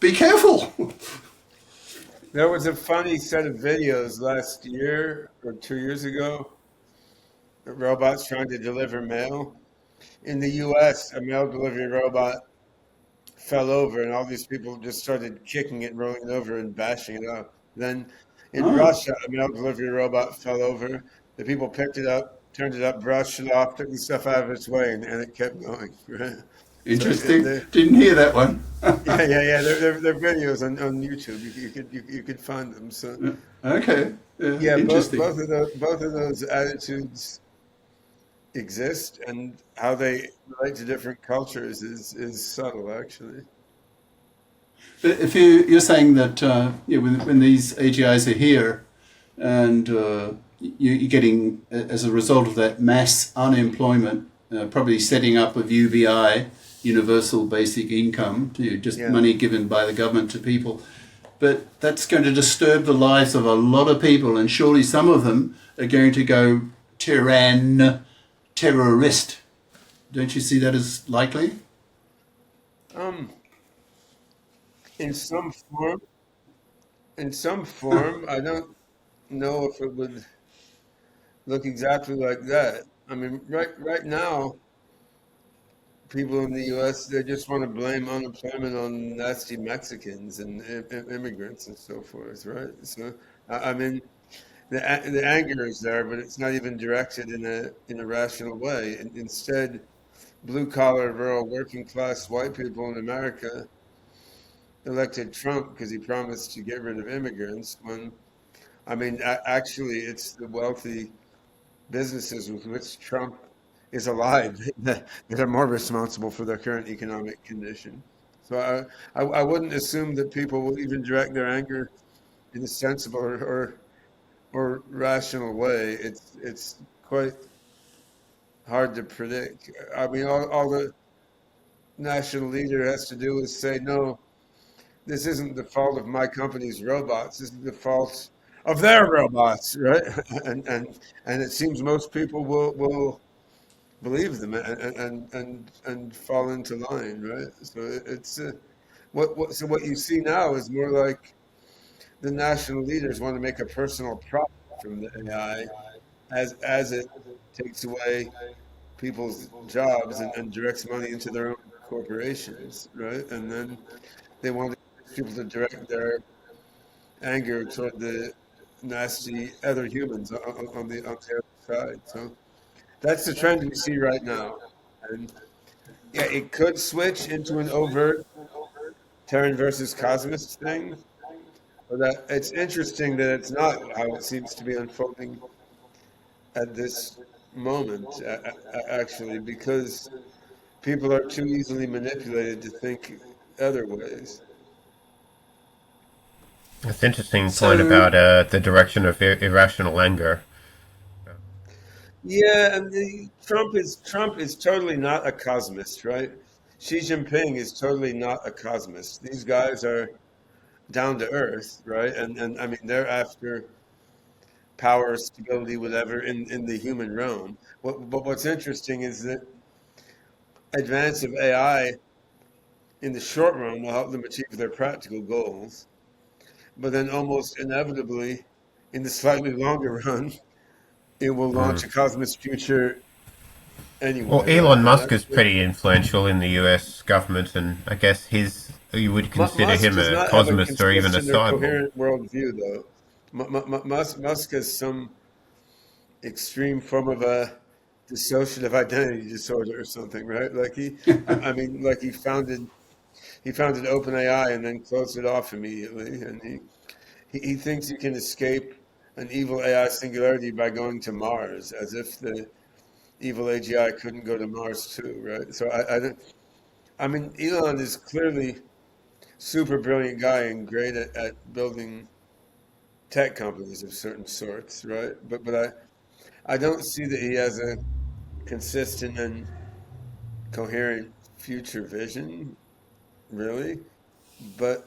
be careful. There was a funny set of videos last year or 2 years ago. Robots trying to deliver mail. In the U.S., a mail delivery robot fell over, and all these people just started kicking it, rolling it over, and bashing it up. Then in Oh, Russia, a mail delivery robot fell over. The people picked it up, turned it up, brushed it off, took the stuff out of its way, and it kept going. Right? So interesting. Didn't hear that one. yeah. They're videos on YouTube. You could find them. So Okay, yeah, both interesting. both of those attitudes exist, and how they relate to different cultures is subtle, actually. But if you're saying that when these AGIs are here, and you're getting, as a result of that, mass unemployment, probably setting up of UBI, universal basic income, just Yeah. money given by the government to people. But that's going to disturb the lives of a lot of people, and surely some of them are going to go terrorist. Don't you see that as likely? Um, in some form, I don't know if it would look exactly like that. I mean, right now, people in the U.S. they just want to blame unemployment on nasty Mexicans and immigrants and so forth, right? So, I mean, the anger is there, but it's not even directed in a rational way. Instead, blue collar, rural, working class white people in America elected Trump because he promised to get rid of immigrants. When I mean, actually, it's the wealthy businesses with which Trump is allied that are more responsible for their current economic condition. So I wouldn't assume that people will even direct their anger in a sensible or rational way. It's quite hard to predict. I mean, all the national leader has to do is say, no, this isn't the fault of my company's robots. This is the fault of their robots, right? And it seems most people will believe them and fall into line, right? So it's what you see now is more like the national leaders want to make a personal profit from the AI as it takes away people's jobs and directs money into their own corporations, right? And then they want people to direct their anger toward the nasty other humans on the other side. So that's the trend we see right now. And yeah, it could switch into an overt Terran versus Cosmos thing, but it's interesting that it's not how it seems to be unfolding at this moment, actually, because people are too easily manipulated to think other ways. It's an interesting point So, about the direction of irrational anger. Yeah, and Trump is totally not a cosmist, right? Xi Jinping is totally not a cosmist. These guys are down to earth, right? And I mean they're after power, stability, whatever in the human realm. But what's interesting is that advance of AI in the short run will help them achieve their practical goals, but then almost inevitably, in the slightly longer run, it will launch a cosmist future Well, anyway, right? Elon And Musk that's is pretty influential in the U.S. government, and I guess you would consider Musk him does a not have a cosmist or even a consistent or cyborg. coherent worldview, though. Musk has some extreme form of a dissociative identity disorder or something, right? Like I mean, like he founded OpenAI and then closed it off immediately, and he thinks you can escape an evil AI singularity by going to Mars, as if the evil AGI couldn't go to Mars too, right? So I mean, Elon is clearly super brilliant guy and great at building tech companies of certain sorts, right? But I don't see that he has a consistent and coherent future vision, really. But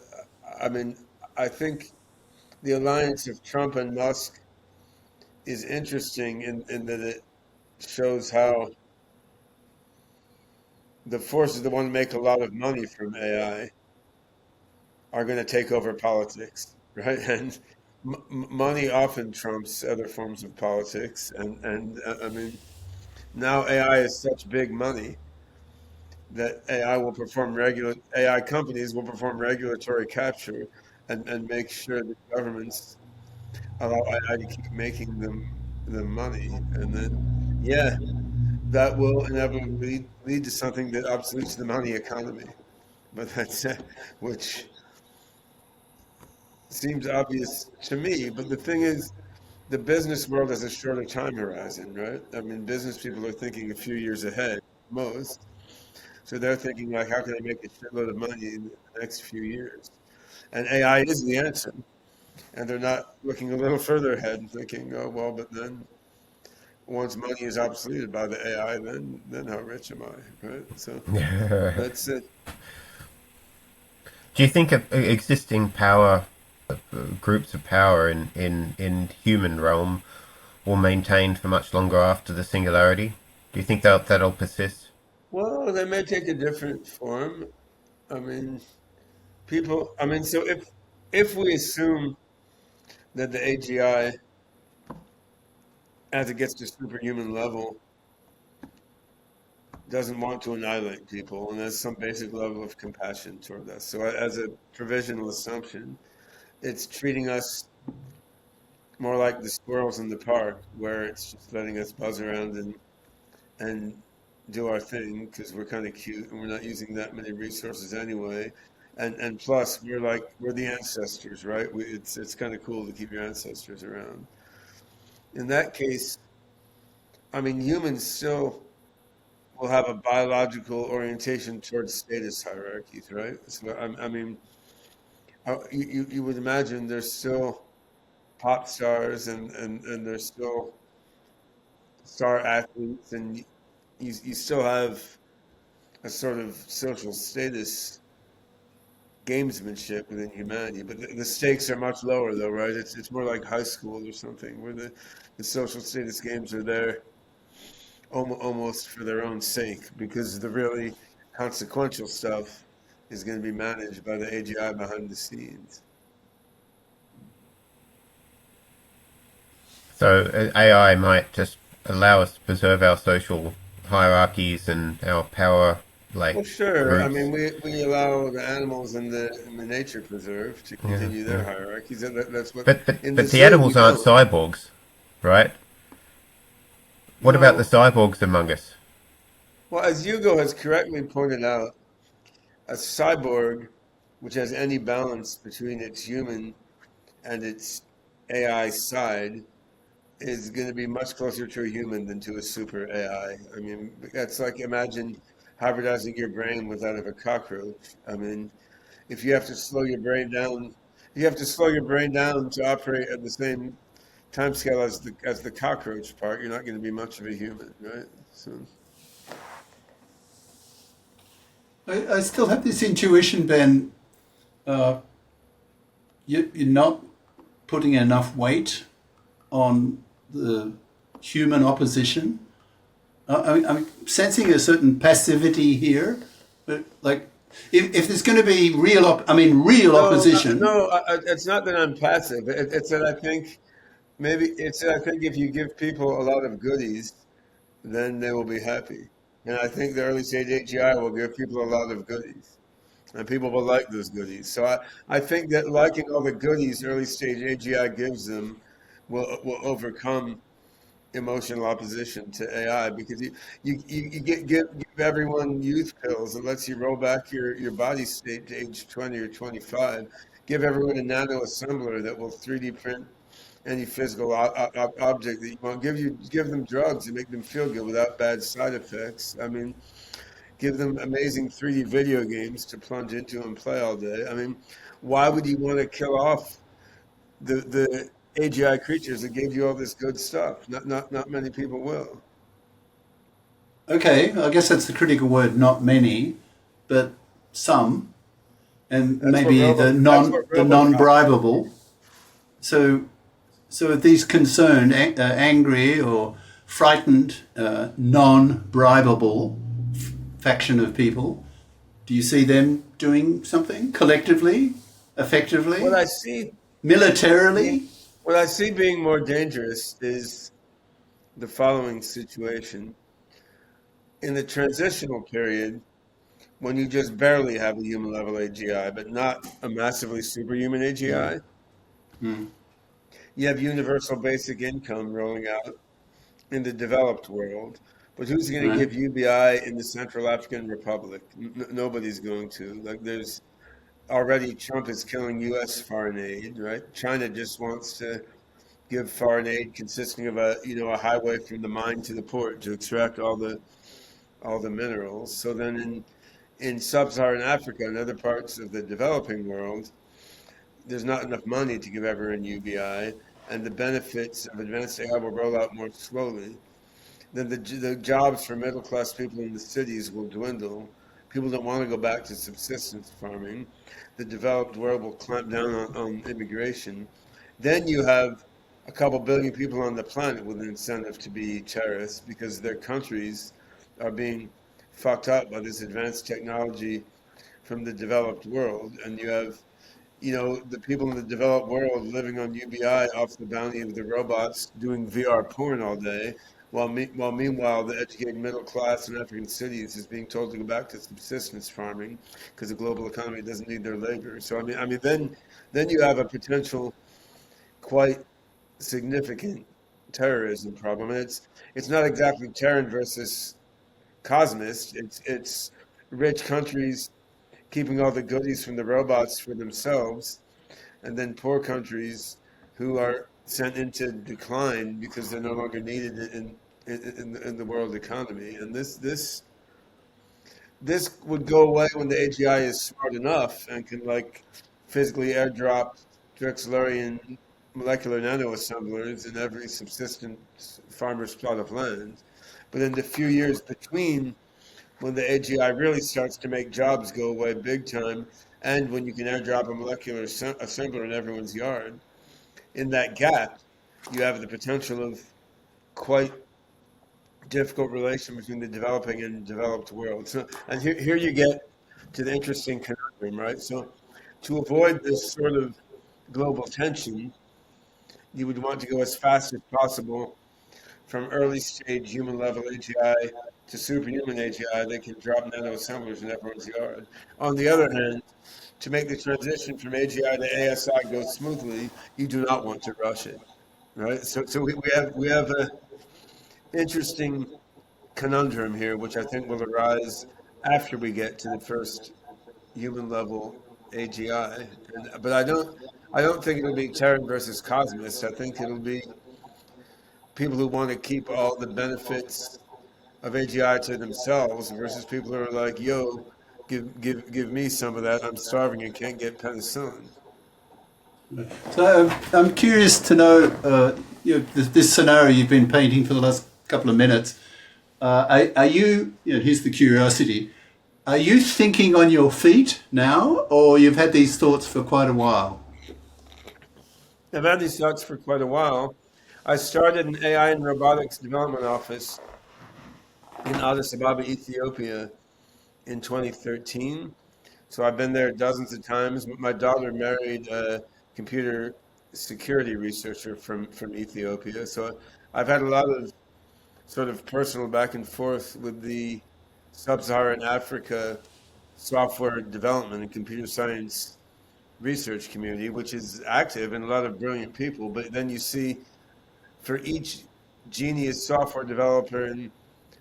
I mean, I think the alliance of Trump and Musk is interesting in that it shows how the forces that want to make a lot of money from AI are going to take over politics, right? And money often trumps other forms of politics, and I mean now AI is such big money that AI companies will perform regulatory capture and make sure that governments allow AI to keep making them money, and then yeah, that will inevitably lead to something that obsoletes the money economy. But that's which seems obvious to me. But the thing is, the business world has a shorter time horizon, right? I mean, business people are thinking a few years ahead, most. So they're thinking like, how can I make a shitload of money in the next few years? And AI is the answer. And they're not looking a little further ahead and thinking, oh well, but then once money is obsoleted by the AI, then how rich am I, right? So that's it. Do you think of existing power, groups of power in human realm will maintain for much longer after the singularity? Do you think that'll persist? Well, they may take a different form. I mean, people. I mean, so if we assume that the AGI, as it gets to superhuman level, doesn't want to annihilate people and has some basic level of compassion toward us. So, as a provisional assumption, it's treating us more like the squirrels in the park, where it's just letting us buzz around and do our thing because we're kind of cute and we're not using that many resources anyway. And plus, we're the ancestors, right? It's kind of cool to keep your ancestors around. In that case, I mean, humans still will have a biological orientation towards status hierarchies, right? So I mean, you would imagine there's still pop stars and there's still star athletes, and you still have a sort of social status gamesmanship within humanity, but the stakes are much lower, though, right? It's more like high school or something, where the social status games are there almost for their own sake, because the really consequential stuff is going to be managed by the AGI behind the scenes. So AI might just allow us to preserve our social hierarchies and our power, Well, like sure. I groups. mean, we allow the animals in the nature preserve to Yeah, continue their yeah. hierarchies. That's what in the But the zoo we animals aren't don't. cyborgs, right? What about the No. cyborgs among us? Well, as Hugo has correctly pointed out, a cyborg, which has any balance between its human and its AI side, is going to be much closer to a human than to a super AI. I mean, that's like imagine hybridizing your brain with that of a cockroach. I mean, if you have to slow your brain down, you have to slow your brain down to operate at the same time scale as the cockroach part. You're not going to be much of a human, right? So. I still have this intuition, Ben. Uh, you're not putting enough weight on the human opposition. I'm sensing a certain passivity here, but like, if there's going to be real No, opposition. no, it's not that I'm passive. It's that I think maybe it's that I think if you give people a lot of goodies, then they will be happy. And I think the early stage AGI will give people a lot of goodies, and people will like those goodies. So I think that liking all the goodies early stage AGI gives them will overcome emotional opposition to AI, because you give everyone youth pills that lets you roll back your body state to age 20 or 25. Give everyone a nano assembler that will 3D print any physical object that you want. Give them drugs and make them feel good without bad side effects. I mean, give them amazing 3D video games to plunge into and play all day. I mean, why would you want to kill off the AGI creatures that gave you all this good stuff? Not many people will. Okay, I guess that's the critical word. Not many, but some, and maybe That's what the RoboCop. non-bribable. So so if these concerned, angry or frightened, non-bribable faction of people, do you see them doing something collectively, What effectively, I see being militarily? what I see being more dangerous is the following situation. In the transitional period, when you just barely have a human level AGI, but not a massively superhuman Mm, AGI, mm, you have universal basic income rolling out in the developed world. But who's going to right. give UBI in the Central African Republic? Nobody's going to. Like, there's already Trump is killing U.S. foreign aid, right? China just wants to give foreign aid consisting of a highway from the mine to the port to extract all the minerals. So then in sub-Saharan Africa and other parts of the developing world, there's not enough money to give everyone UBI, and the benefits of advanced AI will roll out more slowly. Then the jobs for middle class people in the cities will dwindle. People don't want to go back to subsistence farming. The developed world will clamp down on immigration. Then you have a couple billion people on the planet with an incentive to be terrorists because their countries are being fucked up by this advanced technology from the developed world. And you have, the people in the developed world living on UBI off the bounty of the robots doing VR porn all day, while meanwhile the educated middle class in African cities is being told to go back to subsistence farming because the global economy doesn't need their labor. So then you have a potential quite significant terrorism problem, and it's not exactly Terran versus Cosmist. It's rich countries keeping all the goodies from the robots for themselves, and then poor countries who are sent into decline because they're no longer needed in the world economy. And this would go away when the AGI is smart enough and can physically airdrop Drexlerian molecular nanoassemblers in every subsistence farmer's plot of land. But in the few years between when the AGI really starts to make jobs go away big time, and when you can airdrop a molecular assembler in everyone's yard, in that gap, you have the potential of quite difficult relation between the developing and developed world. So, and here you get to the interesting conundrum, right? So, to avoid this sort of global tension, you would want to go as fast as possible from early stage human level AGI to superhuman AGI that can drop nano assemblers in everyone's yard. On the other hand, to make the transition from AGI to ASI go smoothly, you do not want to rush it, right? So we have a interesting conundrum here, which I think will arise after we get to the first human level AGI. But I don't think it'll be Terran versus Cosmos. I think it'll be people who want to keep all the benefits of AGI to themselves versus people who are like, yo, give me some of that. I'm starving and can't get penicillin. So I'm curious to know, this scenario you've been painting for the last couple of minutes. Are you, here's the curiosity, are you thinking on your feet now, or you've had these thoughts for quite a while? I've had these thoughts for quite a while. I started an AI and robotics development office in Addis Ababa, Ethiopia in 2013. So I've been there dozens of times. My daughter married a computer security researcher from Ethiopia. So I've had a lot of sort of personal back and forth with the sub-Saharan Africa software development and computer science research community, which is active and a lot of brilliant people. But then you see for each genius software developer in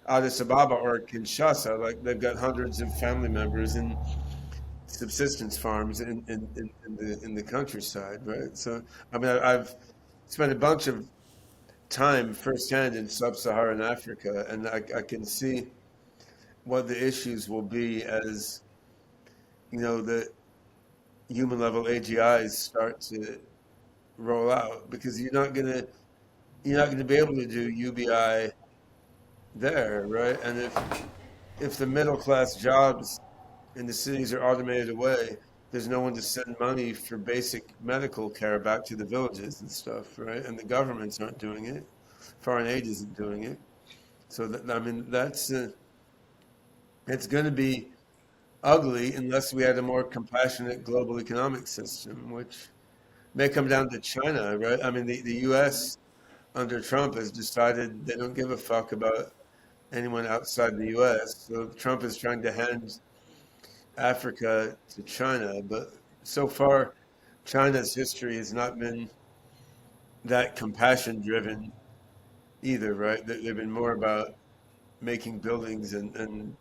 Addis Ababa or Kinshasa, they've got hundreds of family members in subsistence farms in the countryside, right? So, I've spent a bunch of time firsthand in sub-Saharan Africa, and I can see what the issues will be as, the human level AGIs start to roll out, because you're not gonna be able to do UBI there, right? And if the middle class jobs in the cities are automated away, there's no one to send money for basic medical care back to the villages and stuff, right? And the governments aren't doing it. Foreign aid isn't doing it. So it's going to be ugly unless we had a more compassionate global economic system, which may come down to China, right? The U.S. under Trump has decided they don't give a fuck about anyone outside the U.S. So Trump is trying to hand Africa to China, but so far China's history has not been that compassion driven either, right? They've been more about making buildings and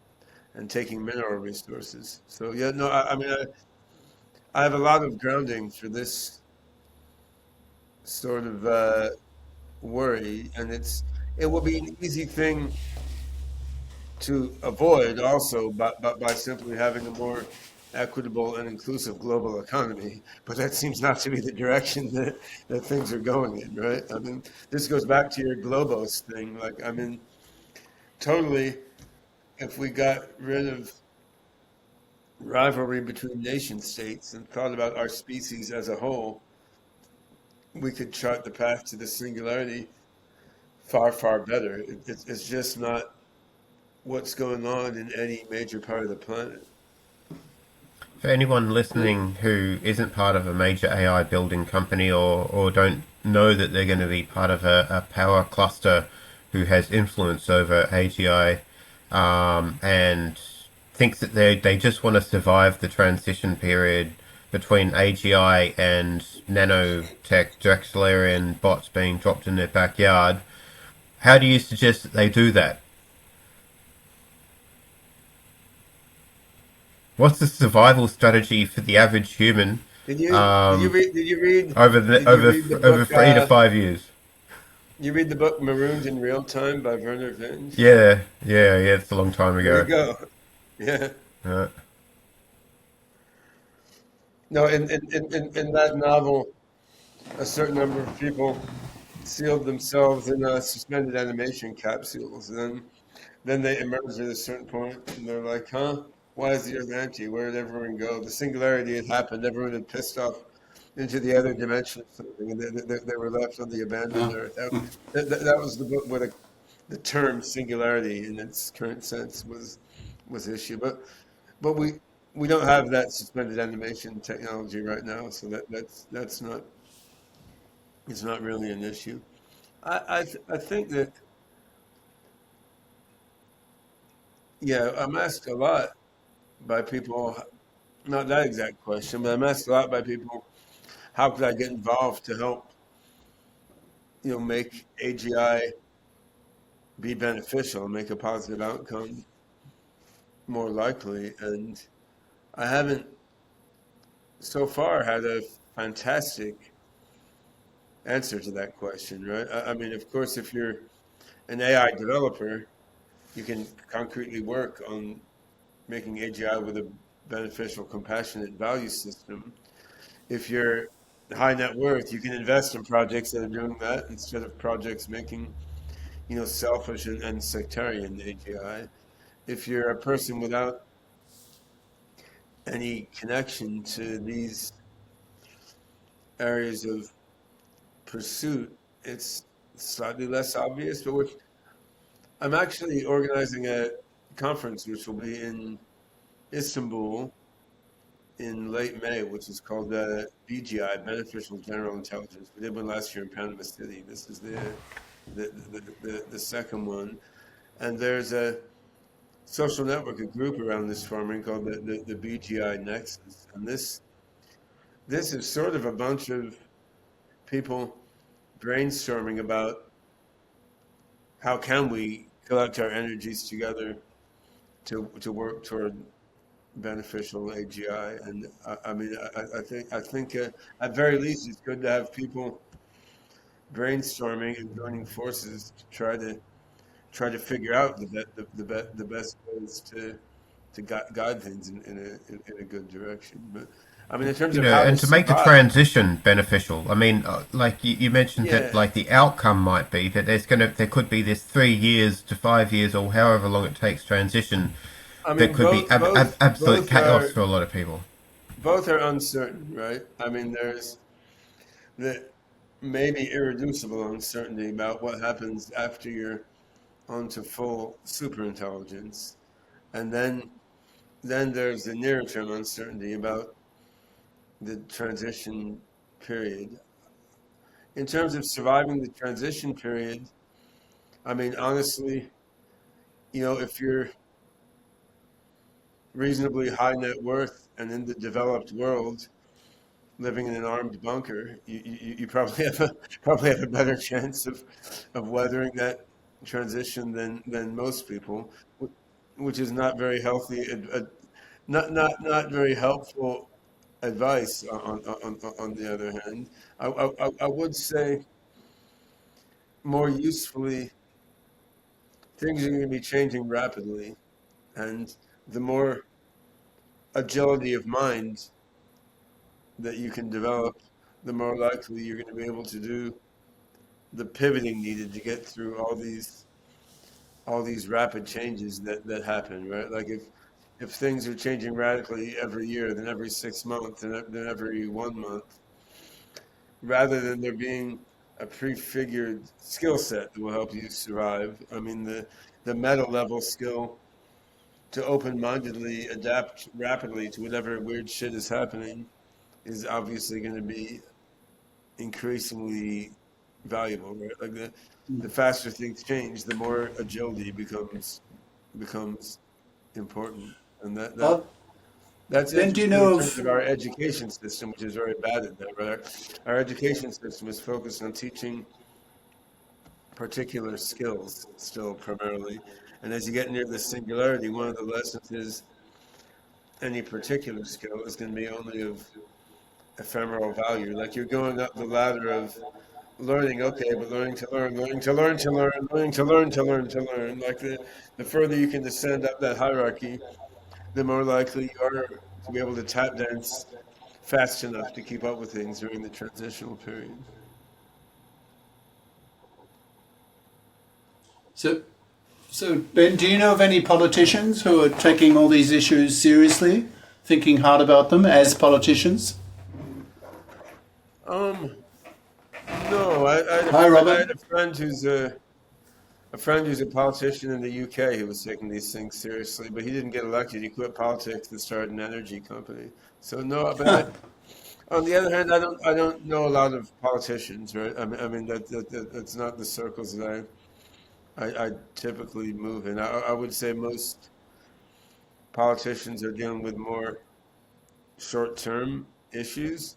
taking mineral resources. So yeah, no, I have a lot of grounding for this sort of worry, and it will be an easy thing to avoid also by simply having a more equitable and inclusive global economy. But that seems not to be the direction that things are going in, right? I mean, this goes back to your globos thing. Like, I mean, totally, if we got rid of rivalry between nation states and thought about our species as a whole, we could chart the path to the singularity far, far better. It's just not what's going on in any major part of the planet. For anyone listening who isn't part of a major AI building company or don't know that they're going to be part of a power cluster who has influence over AGI and thinks that they just want to survive the transition period between AGI and nanotech Drexlerian bots being dropped in their backyard, how do you suggest that they do that? What's the survival strategy for the average human Did you read over the book, 3 to 5 years? you read the book Marooned in Real Time by Werner Vinge? Yeah. It's a long time There ago. you go. Yeah. Uh, No, in that novel, a certain number of people sealed themselves in suspended animation capsules. And then they emerged at a certain point, and they're like, "Huh? Why is the Earth empty? Where did everyone go? The singularity had happened. Everyone had pissed off into the other dimension or something, and they were left on the abandoned Yeah. Earth." That was the book where the term singularity in its current sense was issued. But we don't have that suspended animation technology right now, so that's not it's not really an issue. I think that, yeah, I'm asked a lot by people, not that exact question, but I'm asked a lot by people, how could I get involved to help, make AGI be beneficial and make a positive outcome more likely? And I haven't so far had a fantastic answer to that question, right? I mean, of course, if you're an AI developer, you can concretely work on making AGI with a beneficial, compassionate value system. If you're high net worth, you can invest in projects that are doing that instead of projects making, selfish and sectarian AGI. If you're a person without any connection to these areas of pursuit, it's slightly less obvious. But I'm actually organizing a conference which will be in Istanbul in late May, which is called BGI, Beneficial General Intelligence. We did one last year in Panama City. This is the second one. And there's a social network, a group around this farming called the BGI Nexus. And this is sort of a bunch of people brainstorming about how can we collect our energies together to work toward beneficial AGI. And I mean, I think at very least it's good to have people brainstorming and joining forces to try to figure out the best ways to guide things in a good direction. But I mean, in terms of how to and to make the survive, transition beneficial. I mean, like you mentioned that, yeah. like the outcome might be that there could be this 3 years to 5 years or however long it takes transition. I That mean, could be absolute both chaos are for a lot of people. both are uncertain, right? I mean, there's the maybe irreducible uncertainty about what happens after you're onto full superintelligence, and then there's the near term uncertainty about the transition period. In terms of surviving the transition period, I mean, honestly, if you're reasonably high net worth and in the developed world, living in an armed bunker, you probably have a better chance of weathering that transition than most people, which is not very healthy, not very helpful advice. On the other hand, I would say more usefully, things are going to be changing rapidly, and the more agility of mind that you can develop, the more likely you're going to be able to do the pivoting needed to get through all these rapid changes that happen, right? Like if things are changing radically every year, then every 6 months, then every 1 month, rather than there being a prefigured skill set that will help you survive. I mean, the meta level skill to open-mindedly adapt rapidly to whatever weird shit is happening is obviously going to be increasingly valuable, right? Like the faster things change, the more agility becomes important, and Uh, that's Ben, do you interesting in know terms of of our education system, which is very bad at that. Right? Our education system is focused on teaching particular skills still primarily, and as you get near the singularity, one of the lessons is any particular skill is going to be only of ephemeral value. Like you're going up the ladder of learning, okay, but learning to learn, learning to learn to learn, learning to learn to learn to learn. Like the further you can descend up that hierarchy, the more likely you are to be able to tap dance fast enough to keep up with things during the transitional period. so so Ben, do you know of any politicians who are taking all these issues seriously, thinking hard about them as politicians? Um, no, Hi, I Robert. had a friend who's a politician in the UK who was taking these things seriously, but he didn't get elected. He quit politics and started an energy company. So no, but on the other hand, I don't know a lot of politicians, right? I mean that's not the circles that I typically move in. I would say most politicians are dealing with more short-term issues.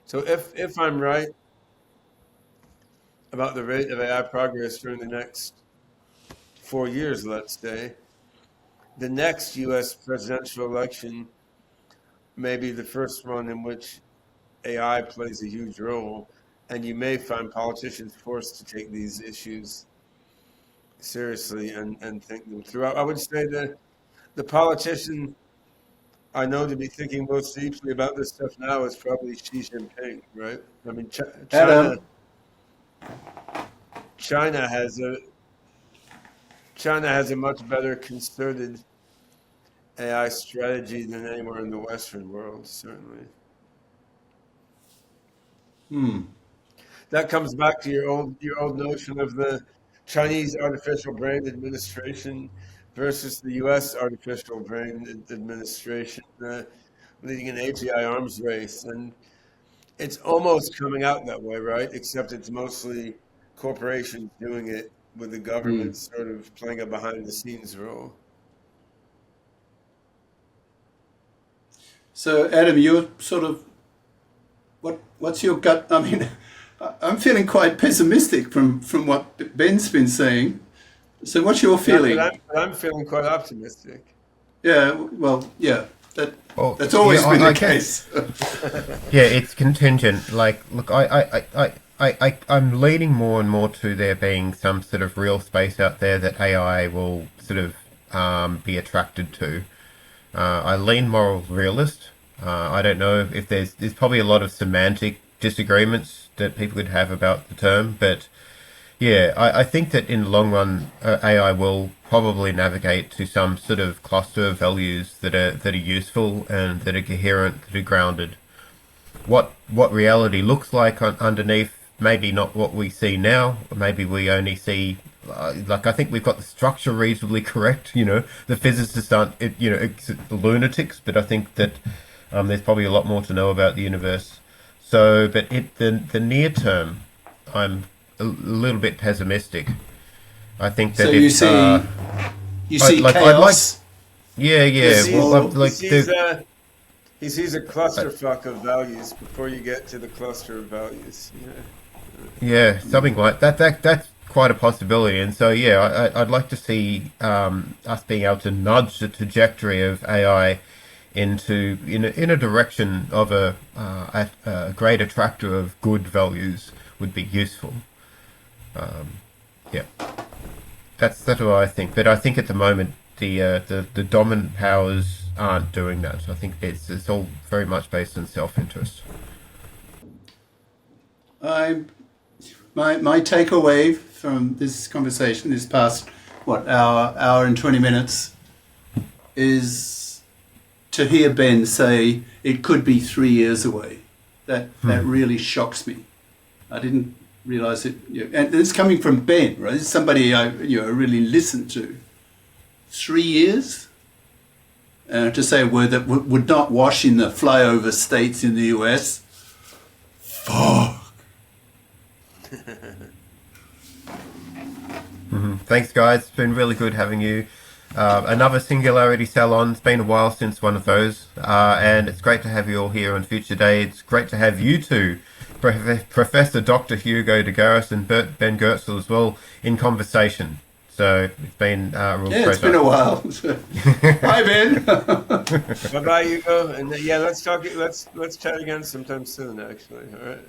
So if I'm right about the rate of AI progress during the next 4 years, let's say, the next U.S. presidential election may be the first one in which AI plays a huge role, and you may find politicians forced to take these issues seriously and think them through. I would say that the politician I know to be thinking most deeply about this stuff now is probably Xi Jinping, right? I mean, Adam. China has a China has a much better concerted AI strategy than anywhere in the Western world, certainly. That comes back to your old notion of the Chinese artificial brain administration versus the U.S. artificial brain administration, leading an AGI arms race, and it's almost coming out that way, right? Except it's mostly corporations doing it with the government sort of playing a behind the scenes role. So Adam, you're sort of what's your gut? I mean, I'm feeling quite pessimistic from what Ben's been saying. So what's your Yeah, but feeling? I'm feeling quite optimistic. Yeah, well, yeah, Well, that's always yeah, been the I guess. case. Yeah, it's contingent. Like, look, I'm leaning more and more to there being some sort of real space out there that AI will sort of be attracted to. I lean moral realist. I don't know if there's probably a lot of semantic disagreements that people could have about the term, but yeah, I think that in the long run, AI will probably navigate to some sort of cluster of values that are useful and that are coherent, that are grounded. What reality looks like underneath, maybe not what we see now. Maybe we only see, like I think we've got the structure reasonably correct. You know, the physicists aren't, lunatics, but I think that there's probably a lot more to know about the universe. So, but the near term, I'm a little bit pessimistic. I think that So it's you see I'd like, chaos. yeah. Well, He like sees the he sees a clusterfuck of values before you get to the cluster of values. yeah, something like that. That's quite a possibility. And so yeah, I'd like to see us being able to nudge the trajectory of AI into in a direction of a great attractor of good values would be useful. Yeah, that's what I think. But I think at the moment the dominant powers aren't doing that. I think it's all very much based on self-interest. My takeaway from this conversation, this past hour and 20 minutes, is to hear Ben say it could be 3 years away. That really shocks me. I didn't realize it, and it's coming from Ben, right? It's somebody I really listened to. 3 years, to say a word that would not wash in the flyover states in the US. Fuck. Thanks, guys. It's been really good having you. Another Singularity Salon. It's been a while since one of those, and it's great to have you all here on Future Day. It's great to have you two, Professor Dr. Hugo de Garis and Ben Goertzel as well, in conversation. So it's been a real pleasure. It's been a while. Hi, Ben. Bye-bye, Hugo. And let's talk. Let's chat again sometime soon. Actually, all right.